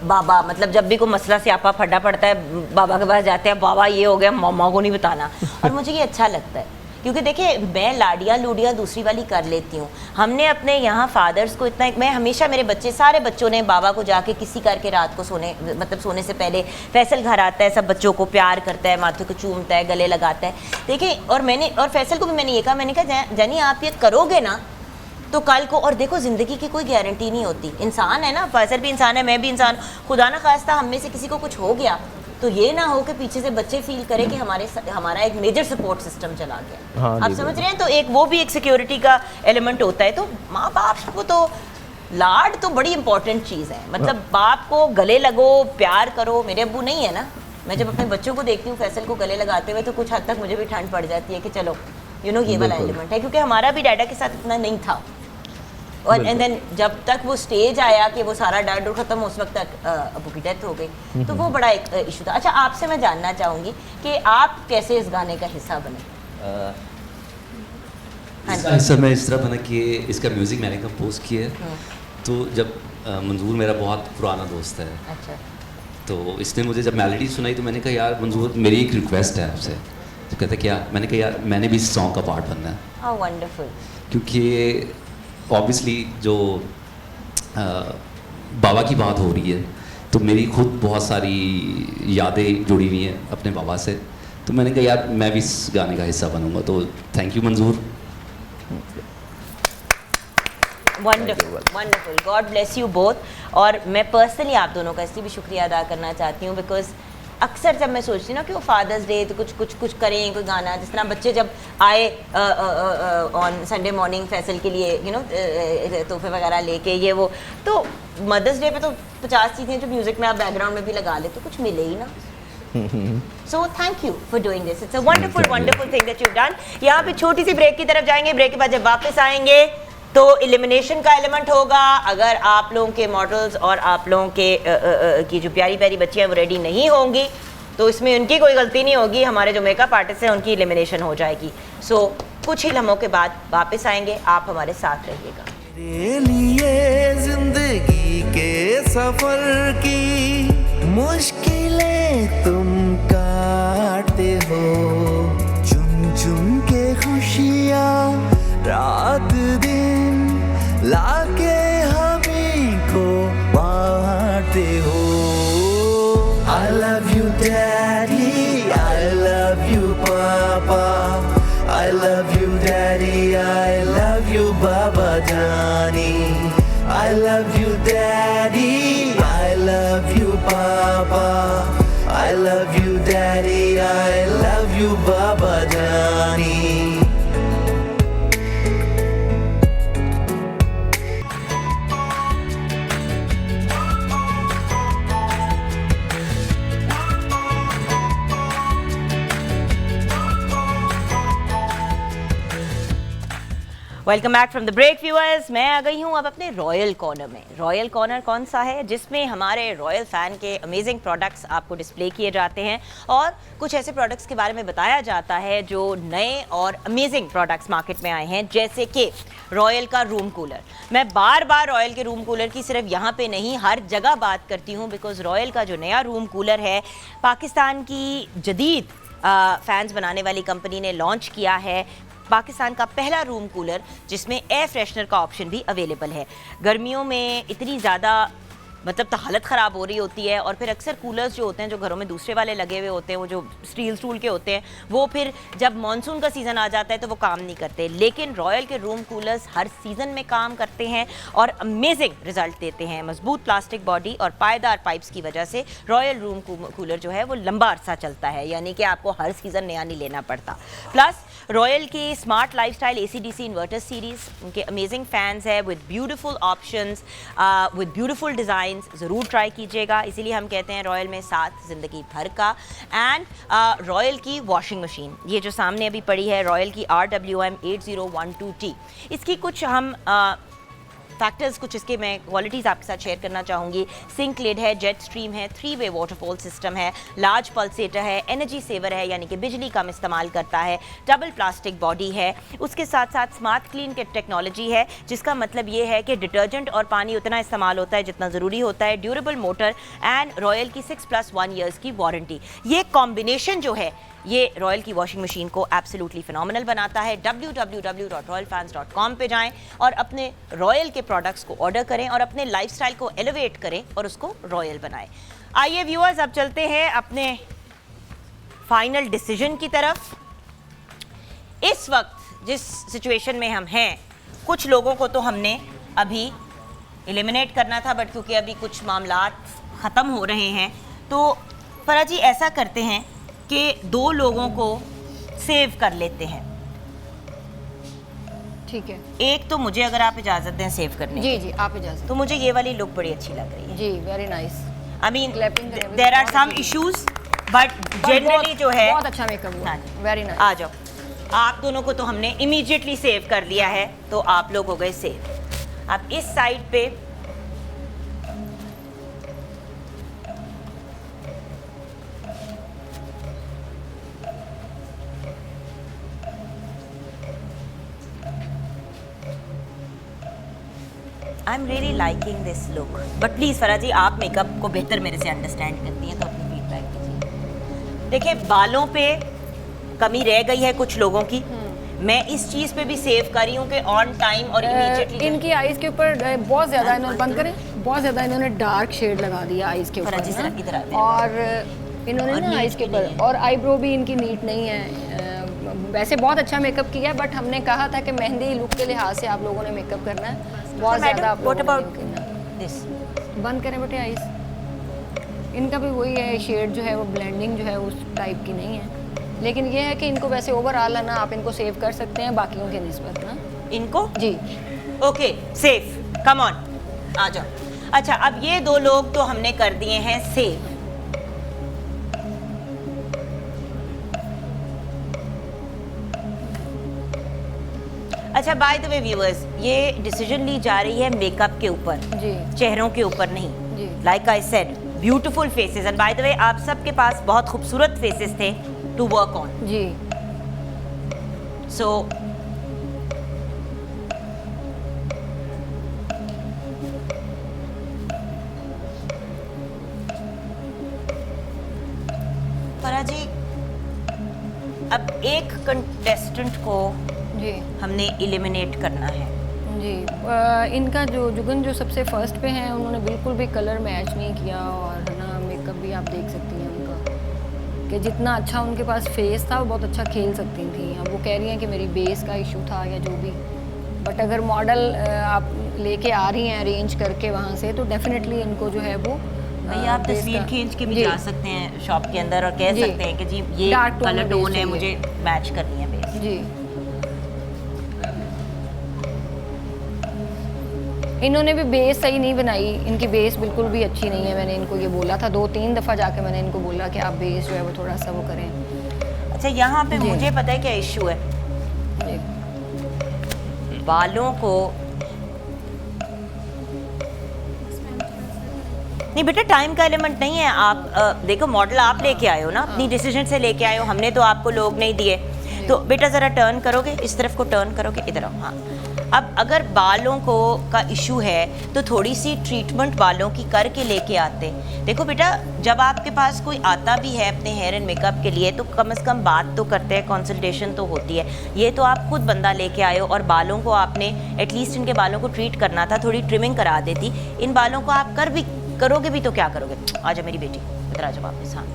बाबा, मतलब जब भी कोई मसला स्यापा फटा पड़ता है बाबा के पास जाते हैं, बाबा ये हो गया, मामा को नहीं बताना। और मुझे ये अच्छा लगता है क्योंकि देखिए मैं लाडियाँ लूडियाँ दूसरी वाली कर लेती हूँ। हमने अपने यहाँ फादर्स को इतना, मैं हमेशा मेरे बच्चे सारे बच्चों ने बाबा को जाके किसी करके रात को सोने, मतलब सोने से पहले फैसल घर आता है, सब बच्चों को प्यार करता है, माथे को चूमता है, गले लगाता है। देखिए और मैंने और फैसल को भी मैंने ये कहा, मैंने कहा जानी आप ये करोगे ना तो कल को, और देखो ज़िंदगी की कोई गारंटी नहीं होती, इंसान है ना, फैसल भी इंसान है, मैं भी इंसान, खुदा ना खास्ता हम में से किसी को कुछ हो गया तो ये ना हो कि पीछे से बच्चे फील करें कि हमारा एक मेजर सपोर्ट सिस्टम चला गया। हाँ, आप समझ रहे हैं? तो एक वो भी एक सिक्योरिटी का एलिमेंट होता है। तो माँ बाप को तो लाड तो बड़ी इंपॉर्टेंट चीज़ है, मतलब बाप को गले लगो, प्यार करो। मेरे अब्बू नहीं है ना, मैं जब अपने बच्चों को देखती हूँ फैसल को गले लगाते हुए तो कुछ हद तक मुझे भी ठंड पड़ जाती है कि चलो ये वाला एलिमेंट है, क्योंकि हमारा भी डैडा के साथ इतना नहीं था। और एंड देन जब तक वो स्टेज आया कि वो सारा डर ख़त्म, उस वक्त तक अबू की डेथ हो गई, तो वो बड़ा एक इशू था। अच्छा, आपसे मैं जानना चाहूँगी कि आप कैसे इस गाने का हिस्सा बने? इसका हिस्सा मैं इस तरह बना कि इसका म्यूज़िक मैंने कंपोज किया है। तो जब मंजूर मेरा बहुत पुराना दोस्त है, अच्छा, तो इसने मुझे जब मेलोडी सुनाई तो मैंने कहा यार मंजूर मेरी एक रिक्वेस्ट है आपसे। तो कहता क्या? मैंने कहा यार मैंने भी इस सॉन्ग का पार्ट बनना है। How wonderful. क्योंकि ऑब्वियसली जो बाबा की बात हो रही है तो मेरी खुद बहुत सारी यादें जुड़ी हुई हैं अपने बाबा से। तो मैंने कहा यार मैं भी इस गाने का हिस्सा बनूंगा। तो थैंक यू मंजूर। Wonderful wonderful, God bless you both. और मैं पर्सनली आप दोनों का इसलिए भी शुक्रिया अदा करना चाहती हूँ बिकॉज अक्सर जब मैं सोचती हूँ ना कि वो फादर्स डे तो कुछ करें, कोई गाना, जिस तरह बच्चे जब आए ऑन संडे मॉर्निंग फैसल के लिए तोहफे वगैरह लेके ये वो, तो मदर्स डे पे तो 50 चीज़ें जो म्यूज़िक में आप बैकग्राउंड में भी लगा ले तो कुछ मिले ही ना। So thank you for doing this, it's a wonderful wonderful thing that you done. यहाँ पे छोटी सी ब्रेक की तरफ जाएंगे, ब्रेक के बाद जब वापस आएंगे तो एलिमिनेशन का एलिमेंट होगा। अगर आप लोगों के मॉडल्स और आप लोगों के की जो प्यारी प्यारी बच्चियाँ वो रेडी नहीं होंगी तो इसमें उनकी कोई गलती नहीं होगी, हमारे जो मेकअप आर्टिस्ट हैं उनकी एलिमिनेशन हो जाएगी। सो कुछ ही लम्हों के बाद वापस आएंगे, आप हमारे साथ रहिएगा। मेरे लिए जिंदगी के सफर की मुश्किलें तुम काटते हो, चुन चुन के खुशियाँ रात दिन लाके हमी को बांटते हो। I love you daddy, I love you papa, I love you daddy, I love you baba jani, I love you daddy, I love you papa, I love you daddy, I love you baba jani. Welcome back from the break viewers. मैं आ गई हूँ अब अपने royal corner में। Royal corner कौन सा है? जिसमें हमारे रॉयल फ़ैन के अमेजिंग प्रोडक्ट्स आपको डिस्प्ले किए जाते हैं और कुछ ऐसे प्रोडक्ट्स के बारे में बताया जाता है जो नए और अमेजिंग प्रोडक्ट्स मार्केट में आए हैं, जैसे कि रॉयल का रूम कूलर। मैं बार बार रॉयल के रूम कूलर की सिर्फ यहाँ पे नहीं हर जगह बात करती हूँ बिकॉज रॉयल का जो नया रूम कूलर है पाकिस्तान की जदीद फैंस बनाने वाली कंपनी ने लॉन्च किया है। पाकिस्तान का पहला रूम कूलर जिसमें एयर फ्रेशनर का ऑप्शन भी अवेलेबल है। गर्मियों में इतनी ज़्यादा मतलब तो हालत ख़राब हो रही होती है। और फिर अक्सर कूलर्स जो होते हैं जो घरों में दूसरे वाले लगे हुए होते हैं, वो जो स्टील स्टूल के होते हैं, वो फिर जब मानसून का सीज़न आ जाता है तो वो काम नहीं करते। लेकिन रॉयल के रूम कूलर्स हर सीज़न में काम करते हैं और अमेजिंग रिजल्ट देते हैं। मजबूत प्लास्टिक बॉडी और पायदार पाइप्स की वजह से रॉयल रूम कूलर जो है वो लंबा अरसा चलता है, यानी कि आपको हर सीज़न नया नहीं लेना पड़ता। प्लस रॉयल की smart lifestyle AC/DC inverter series, उनके अमेजिंग फैंस है with beautiful options, with beautiful designs, ज़रूर ट्राई कीजिएगा। इसीलिए हम कहते हैं रॉयल में साथ ज़िंदगी भर का। एंड रॉयल की वॉशिंग मशीन, ये जो सामने अभी पड़ी है रॉयल की RWM 8012T, इसकी कुछ हम फैक्टर्स, कुछ इसके मैं क्वालिटीज़ आपके साथ शेयर करना चाहूँगी। सिंक लिड है, जेट स्ट्रीम है, 3-वे वाटरफॉल सिस्टम है, लार्ज पल्सेटर है, एनर्जी सेवर है यानी कि बिजली कम इस्तेमाल करता है, डबल प्लास्टिक बॉडी है, उसके साथ साथ स्मार्ट क्लीन के टेक्नोलॉजी है, जिसका मतलब ये है कि डिटर्जेंट और पानी उतना इस्तेमाल होता है जितना ज़रूरी होता है, ड्यूरेबल मोटर एंड रॉयल की 6+1 ईयर्स की वारंटी। ये कॉम्बिनेशन जो है ये रॉयल की वॉशिंग मशीन को एब्सोल्युटली फिनोमिनल बनाता है। www.royalfans.com पे जाएं और अपने रॉयल के प्रोडक्ट्स को ऑर्डर करें और अपने लाइफस्टाइल को एलिवेट करें और उसको रॉयल बनाएं। आइए व्यूअर्स, अब चलते हैं अपने फाइनल डिसीजन की तरफ। इस वक्त जिस सिचुएशन में हम हैं, कुछ लोगों को तो हमने अभी एलिमिनेट करना था, बट क्योंकि अभी कुछ मामलात ख़त्म हो रहे हैं तो फरा जी ऐसा करते हैं कि 2 लोगों को सेव कर लेते हैं। ठीक है, एक तो मुझे अगर आप इजाज़त दें सेव करने जी जी आप इजाज़त। तो मुझे ये वाली लुक बड़ी अच्छी लग रही है जी, very nice. I mean there are some issues but generally जो है बहुत अच्छा मेकअप हुआ। Very nice. आ जाओ, आप दोनों को तो हमने इमीडिएटली सेव कर लिया है, तो आप लोग हो गए सेव। आप इस साइड पे I am really liking this look, but please फरा जी आप मेकअप को बेहतर मेरे से अंडरस्टैंड करती हैं तो अपनी फीडबैक दीजिए। देखिए बालों पे कमी रह गई है कुछ लोगों की, मैं इस चीज़ पे भी सेव कर रही हूँ कि ऑन टाइम और इमीडिएटली इनकी आईज के ऊपर बहुत ज़्यादा इन्होंने बंद करें, बहुत ज़्यादा इन्होंने डार्क शेड लगा दिया आईज के ऊपर और इन्होंने ना आईज के ऊपर, और आईब्रो भी इनकी नीट नहीं है। वैसे बहुत अच्छा मेकअप किया है, बट हमने कहा था कि मेहंदी लुक के लिहाज से आप लोगों ने मेकअप करना है बहुत ज़्यादा। आप लोगों ने दिस बंद करें बेटे आईज। इनका भी वही है, शेड जो है वो ब्लेंडिंग जो है उस टाइप की नहीं है, लेकिन ये है कि इनको वैसे ओवरऑल है ना आप इनको सेव कर सकते हैं बाकियों के निस्बत ना। इनको जी ओके सेव, कम ऑन आ जाओ। अच्छा अब ये 2 लोग तो हमने कर दिए हैं सेव। अच्छा बाय द वे व्यूअर्स, ये डिसीजन ली जा रही है मेकअप के ऊपर, चेहरों के ऊपर नहीं। Like I said beautiful faces, and by the way आप सबके पास बहुत खूबसूरत फेसेस थे टू वर्क ऑन जी। सो फरा जी अब एक कंटेस्टेंट को जी हमने एलिमिनेट करना है जी। इनका जो जुगन जो सबसे फर्स्ट पे हैं उन्होंने बिल्कुल भी कलर मैच नहीं किया, और है ना मेकअप भी आप देख सकती हैं उनका कि जितना अच्छा उनके पास फेस था वो बहुत अच्छा खेल सकती थी। अब वो कह रही हैं कि मेरी बेस का इशू था या जो भी, बट अगर मॉडल आप लेके आ रही हैं अरेंज करके वहाँ से तो डेफिनेटली इनको जो है वो भैया आप तस्वीर खींच के भी जा सकते हैं शॉप के अंदर और कह सकते हैं कि जी ये कलर टोन है, मुझे मैच करनी है बेस जी। इन्होंने भी बेस सही नहीं बनाई, इनकी बेस बिल्कुल भी अच्छी नहीं है। मैंने इनको ये बोला था 2-3 दफ़ा जाके मैंने इनको बोला कि आप बेस जो है वो थोड़ा सा वो करें। अच्छा यहाँ पे मुझे पता है क्या इशू है, बालों को नहीं बेटा टाइम का एलिमेंट नहीं है। आप देखो मॉडल आप लेके आए हो ना, अपनी डिसीजन से लेके आए हो, हमने तो आपको लोग नहीं दिए। तो बेटा ज़रा टर्न करोगे, इस तरफ को टर्न करोगे, इधर आओ। हाँ अब अगर बालों को का इशू है तो थोड़ी सी ट्रीटमेंट बालों की करके लेके आते। देखो बेटा जब आपके पास कोई आता भी है अपने हेयर एंड मेकअप के लिए तो कम से कम बात तो करते हैं, कंसल्टेशन तो होती है। ये तो आप खुद बंदा लेके आए हो और बालों को आपने एटलीस्ट इनके बालों को ट्रीट करना था, थोड़ी ट्रिमिंग करा देती। इन बालों को आप कर भी करोगे भी तो क्या करोगे? आजा मेरी बेटी, इधर आजा वापस। हाँ,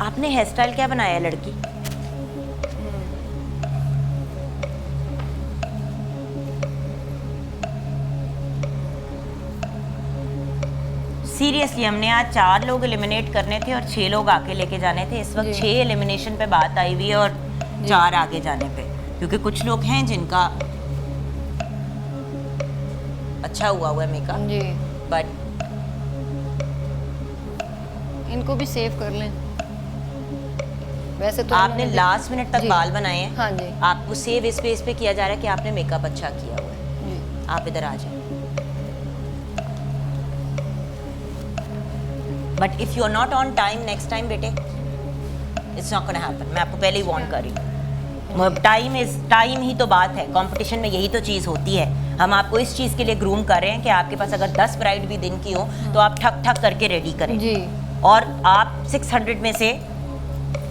आपने हेयर स्टाइल क्या बनाया है लड़की? सीरियसली हमने आज 4 लोग एलिमिनेट करने थे और 6 लोग आके लेके जाने थे। इस वक्त 6 एलिमिनेशन पे बात आई हुई है और 4 आगे जाने पे, क्योंकि कुछ लोग हैं जिनका अच्छा हुआ है मेकअप जी, बट इनको भी सेव कर लें। वैसे तो आपने लास्ट मिनट तक बाल बनाए हैं। हाँ जी, आपको सेव इस बेस पे किया जा रहा है कि आपने मेकअप अच्छा किया हुआ है। आप इधर आ जाए। But if you are not on time next time बेटे, इट्स नॉट गोना हैपन। मैं आपको पहले ही वार्न कर रही हूँ। टाइम ही तो बात है। कंपटीशन में यही तो चीज़ होती है। हम आपको इस चीज़ के लिए ग्रूम कर रहे हैं कि आपके पास अगर 10 ब्राइड भी दिन की हो तो आप ठक ठक करके रेडी करें जी। और आप 600 में से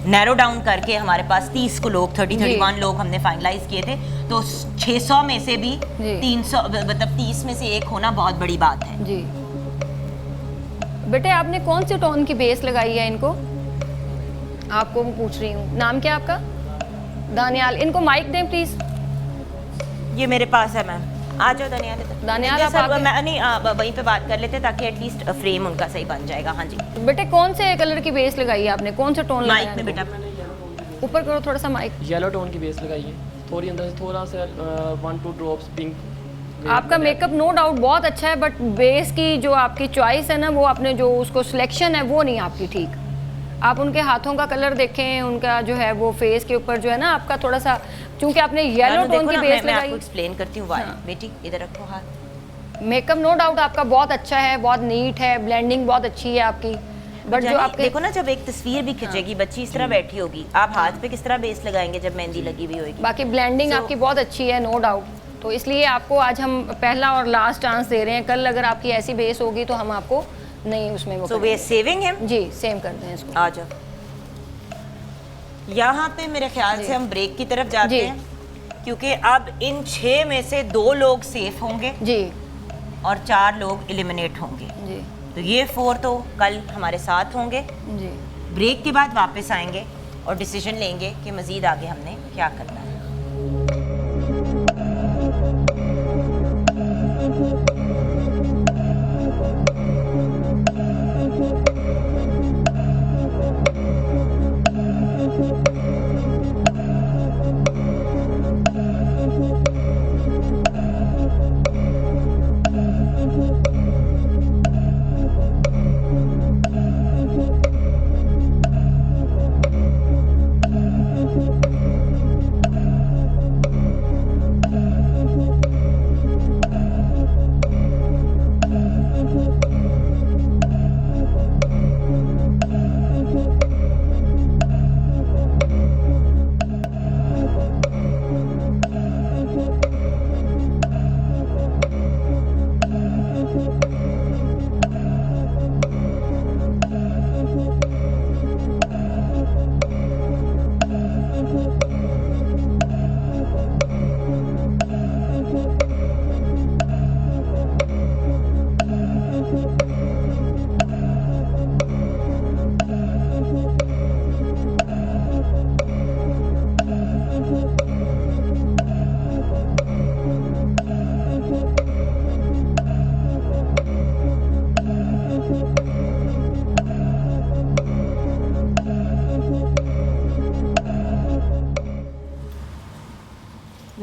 नैरो डाउन करके हमारे पास 30 को लोग 31 लोग हमने फाइनलाइज किए थे, तो 600 में से भी 300 मतलब 30 में से एक होना बहुत बड़ी बात है जी। बेटे आपने कौन सी टोन की बेस लगाई है इनको? आपको मैं पूछ रही हूँ। नाम क्या आपका? दानियाल। इनको माइक दें प्लीज। ये मेरे पास है मैम। आ जाओ दानियाल। दानियाल आप नहीं वहीं पे बात कर लेते ताकि एटलीस्ट फ्रेम उनका सही बन जाएगा। हाँ जी बेटे, कौन से कलर की बेस लगाई है आपने? कौन सा टोन लगाया? माइक में बेटा ऊपर करो थोड़ा सा माइक। येलो टोन की बेस लगाई है, थोड़ी अंदर से थोड़ा सा 1-2 ड्रॉप्स पिंक। आपका मेकअप नो डाउट बहुत अच्छा है, बट बेस की जो आपकी चॉइस है ना, वो आपने जो उसको सिलेक्शन है वो नहीं आपकी ठीक। आप उनके हाथों का कलर देखें, उनका जो है वो फेस के ऊपर जो है ना आपका थोड़ा सा, चूंकि आपने येलो टोन की बेस मैं लगाई। आपको एक्सप्लेन करती हूँ। बेटी इधर रखो हाथ। मेकअप नो डाउट आपका बहुत अच्छा है, बहुत नीट है, ब्लेंडिंग बहुत अच्छी है आपकी। बट जो आप देखो ना, जब एक तस्वीर भी खिंचेगी बच्ची इस तरह बैठी होगी, आप हाथ पे किस तरह बेस लगाएंगे जब मेहंदी लगी हुई होगी? बाकी ब्लेंडिंग आपकी बहुत अच्छी है नो डाउट। तो इसलिए आपको आज हम पहला और लास्ट चांस दे रहे हैं। कल अगर आपकी ऐसी बेस होगी तो हम आपको नहीं उसमें वो। So we are saving him. जी सेम करते हैं इसको। आ जाओ। यहाँ पे मेरे ख्याल से हम ब्रेक की तरफ जाते हैं, क्योंकि अब इन 6 में से 2 लोग सेफ होंगे जी और 4 लोग एलिमिनेट होंगे जी। तो ये 4 तो कल हमारे साथ होंगे जी। ब्रेक के बाद वापस आएंगे और डिसीजन लेंगे कि मज़ीद आगे हमने क्या करना है।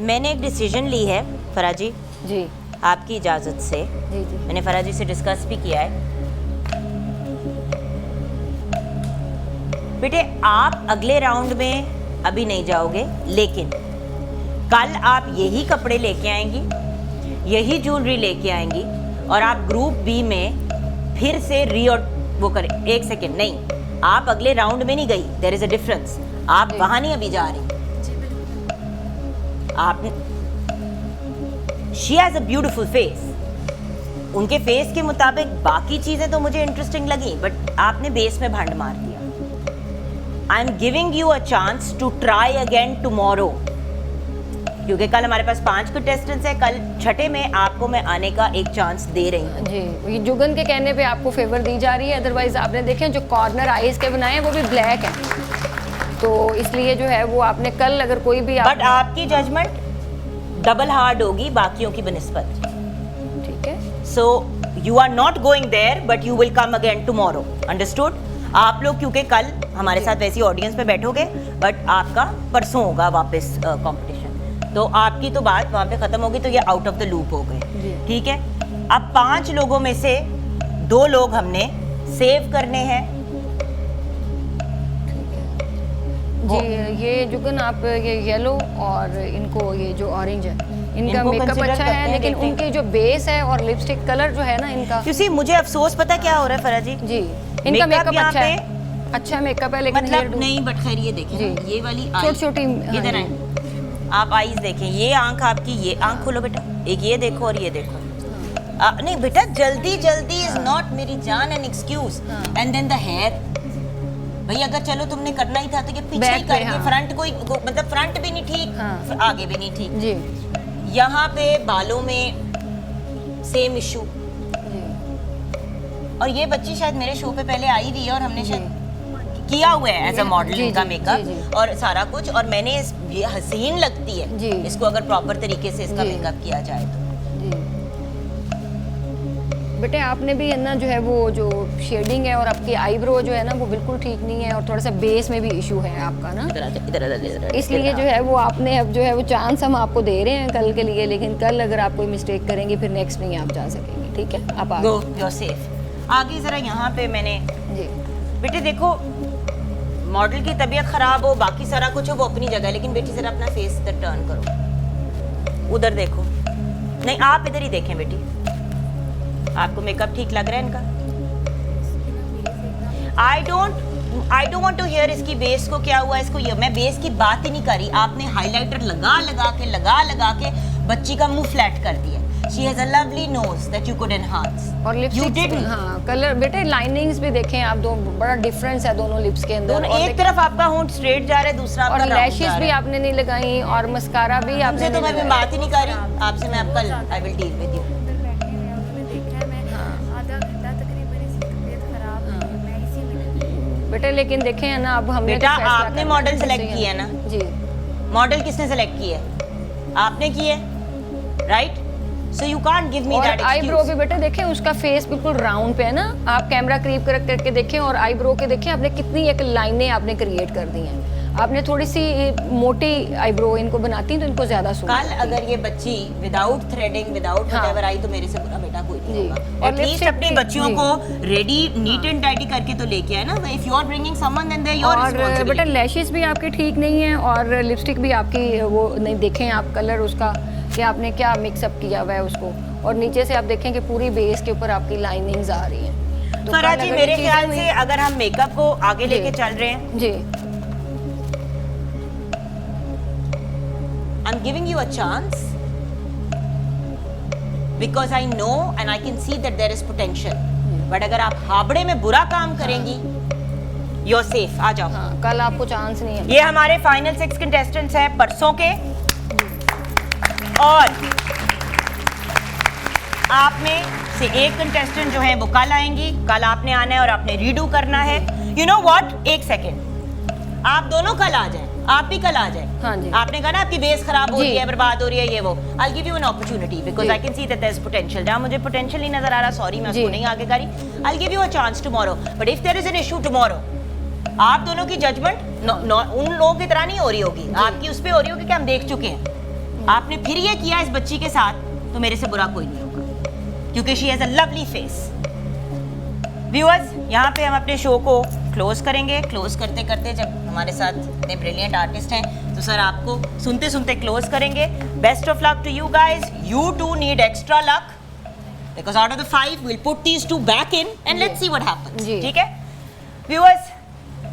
मैंने एक डिसीजन ली है फराजी जी, आपकी इजाज़त से। जी जी। मैंने फराजी से डिस्कस भी किया है। बेटे आप अगले राउंड में अभी नहीं जाओगे, लेकिन कल आप यही कपड़े लेके आएंगी, यही ज्वेलरी लेके आएंगी और आप ग्रुप बी में फिर से वो करें। एक सेकेंड, नहीं, आप अगले राउंड में नहीं गई, देयर इज अ डिफरेंस। आप वहां नहीं अभी जा रही। आप she has a beautiful face, उनके फेस के मुताबिक बाकी चीजें तो मुझे इंटरेस्टिंग लगी, बट आपने बेस में भंड मार दिया। I am giving you a chance to try again tomorrow. क्योंकि कल हमारे पास 5 कंटेस्टेंट्स हैं, कल छठे में आपको मैं आने का एक चांस दे रही हूँ। जी, ये जुगन के कहने पे आपको फेवर दी जा रही है, अदरवाइज आपने देखे जो कॉर्नर आईज के बनाए हैं वो भी ब्लैक है, तो इसलिए जो है वो आपने कल अगर कोई भी बट आपकी जजमेंट डबल हार्ड होगी बाकियों की बनिस्बत, ठीक है। So you are not going there but you will come again tomorrow, understood. आप लोग क्योंकि कल हमारे साथ वैसी ऑडियंस पे बैठोगे, बट आपका परसों होगा वापस कंपटीशन, तो आपकी तो बात वहाँ पे ख़त्म होगी, तो ये आउट ऑफ द लूप हो गए, ठीक है। अब 5 लोगों में से 2 लोग हमने सेव करने हैं। जी, ये जुगन आप ये येलो और इनको ये जो ऑरेंज है इनका मेकअप अच्छा है, लेकिन उनके जो बेस है और लिपस्टिक कलर जो है ना इनका, क्योंकि मुझे अफसोस पता क्या हो रहा है फरा जी, इनका मेकअप अच्छा मेकअप है, लेकिन मतलब नहीं, बट खैर ये देखें ये वाली छोटी इधर आए आप, आईज देखें, ये आंख आपकी, ये आंख खोलो बेटा, एक ये देखो और ये देखो, नहीं बेटा जल्दी जल्दी इज नॉट मेरी जान an excuse. And then the hair, भाई अगर चलो तुमने करना ही था तो ये पीछे ही करके, फ्रंट कोई मतलब फ्रंट भी नहीं ठीक, आगे भी नहीं ठीक जी। यहाँ पे बालों में सेम इशू, और ये बच्ची शायद मेरे शो पे पहले आई हुई है और हमने शायद किया हुआ है एज अ मॉडल इनका मेकअप और सारा कुछ, और मैंने ये हसीन लगती है इसको अगर प्रॉपर तरीके से इसका मेकअप किया जाए तो। बेटे आपने भी है ना जो है वो जो शेडिंग है और आपकी आईब्रो जो है ना वो बिल्कुल ठीक नहीं है, और थोड़ा सा बेस में भी इशू है आपका ना, इसलिए जो है वो आपने अब जो है वो चांस हम आपको दे रहे हैं कल के लिए, लेकिन कल अगर आप कोई मिस्टेक करेंगे फिर नेक्स्ट नहीं आप जा सकेंगे, ठीक है। आप गो योर सेफ। आगे ज़रा यहाँ पे मैंने जी बेटे देखो, मॉडल की तबीयत ख़राब हो, बाकी सारा कुछ हो, वो अपनी जगह, लेकिन बेटी ज़रा अपना फेस इधर टर्न करो, उधर देखो, नहीं आप इधर ही देखें बेटी, आपको मेकअप ठीक लग रहा है इनका? I don't want to hear इसकी बेस को क्या हुआ, इसको ये मैं बेस की बात ही नहीं कर रही। आपने हाइलाइटर लगा के बच्ची का मुंह फ्लैट कर दिया। She has a lovely nose that you could enhance. और लिपस्टिक हाँ कलर बेटे लाइनिंग्स भी देखें आप, दो बड़ा डिफरेंस है दोनों लिप्स के अंदर, दोनों एक तरफ आपका होंठ स्ट्रेट जा रहा है, दूसरा आपका और लैशेस भी आपने नहीं लगाई और मस्कारा भी आपने, तो मैं बात ही नहीं कर रही आपसे, मैं अब कल I will deal with you. बेटे लेकिन देखें है ना अब हमने बेटा आपने मॉडल सेलेक्ट किया है ना जी, मॉडल किसने सेलेक्ट किया है? आपने किया है, right? So you can't give me that excuse. Eyebrow भी बेटे देखें उसका फेस बिल्कुल राउंड पे है ना, आप कैमरा क्रीप करके देखें और आईब्रो के देखें आपने कितनी एक लाइनें आपने क्रिएट कर दी हैं, आपने थोड़ी सी मोटी आईब्रो इनको बनाती तो इनको ज्यादा सूट। कल अगर ये बच्ची without threading without whatever I तो मेरे से बुरा बेटा कोई नहीं होगा। एटलीस्ट अपनी बच्चियों को रेडी नीट एंड टाइटी करके तो लेके आए ना, if you are bringing someone then they are your responsibility. और बेटा लैशेस भी आपके ठीक नहीं है और लिपस्टिक भी आपकी वो नहीं, देखें आप कलर उसका कि आपने क्या मिक्सअप किया हुआ है उसको, और नीचे से आप देखें कि पूरी बेस के ऊपर आपकी लाइनिंग्स आ रही हैं। तो फरा जी मेरे ख्याल से अगर हम मेकअप को आगे लेके चल रहे हैं जी, I'm giving you a chance because I know and I can see that there is potential. But अगर आप हाबड़े में बुरा काम करेंगी, you're safe. आ जाओ। हाँ, कल आपको चांस नहीं है। ये हमारे फाइनल 6 कंटेस्टेंट्स हैं परसों के, और आप में से एक कंटेस्टेंट जो है वो कल आएंगी, कल आपने आना है और आपने रीडू करना है। You know what? एक सेकेंड, आप दोनों कल आ जाएं, आप भी कल आ जाए। हाँ जी। आपने कहा ना आपकी बेस खराब हो रही है, बर्बाद हो रही है, ये वो। I'll give you an opportunity because I can see that there's potential. जहाँ मुझे potential नहीं नजर आ रहा, सॉरी मैं उसको नहीं आगे करी। I'll give you a chance tomorrow. But if there is an issue tomorrow, आप दोनों की जजमेंट उन लोगों की तरह नहीं हो रही होगी, आपकी उस पर हो रही होगी कि हम देख चुके हैं। आपने फिर ये किया इस बच्ची के साथ तो मेरे से बुरा कोई नहीं होगा, क्योंकि she has a lovely face. Viewers, यहाँ पे हम अपने शो को क्लोज करेंगे। क्लोज करते करते जब हमारे साथ इतने ब्रिलियंट आर्टिस्ट हैं तो सर आपको सुनते सुनते क्लोज करेंगे। Best of luck to you guys, you too need extra luck because out of the 5 we'll put these 2 back in and let's see what happens. ठीक है व्यूअर्स,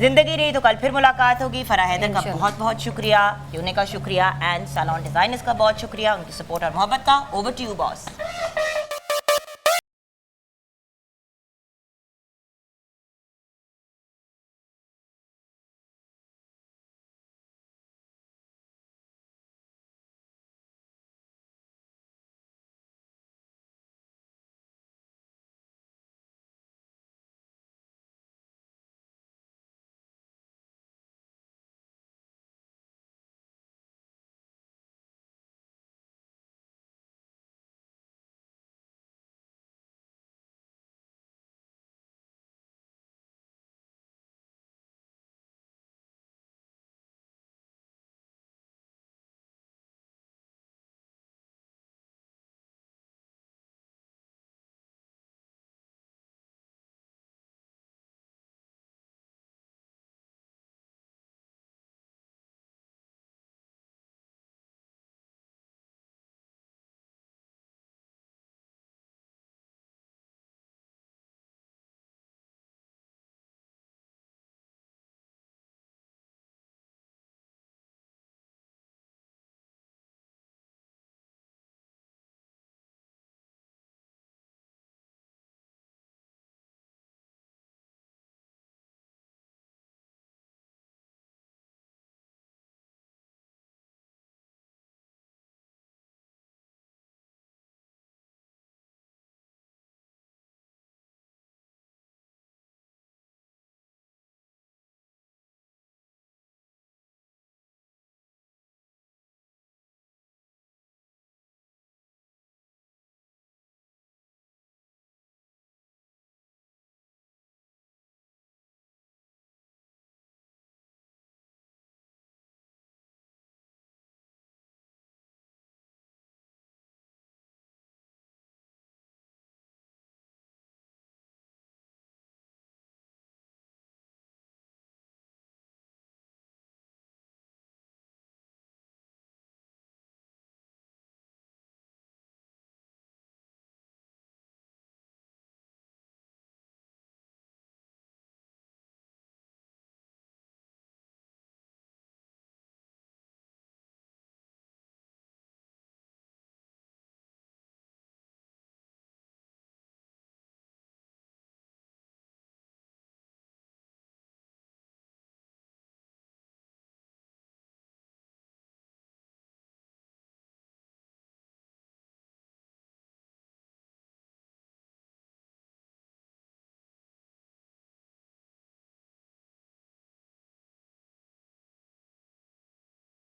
जिंदगी रही तो कल फिर मुलाकात होगी। फरा हैदर का बहुत बहुत शुक्रिया, यूने का शुक्रिया एंड सैलून डिजाइनर्स का बहुत शुक्रिया, उनकी सपोर्ट और मोहब्बत का। Over to you boss.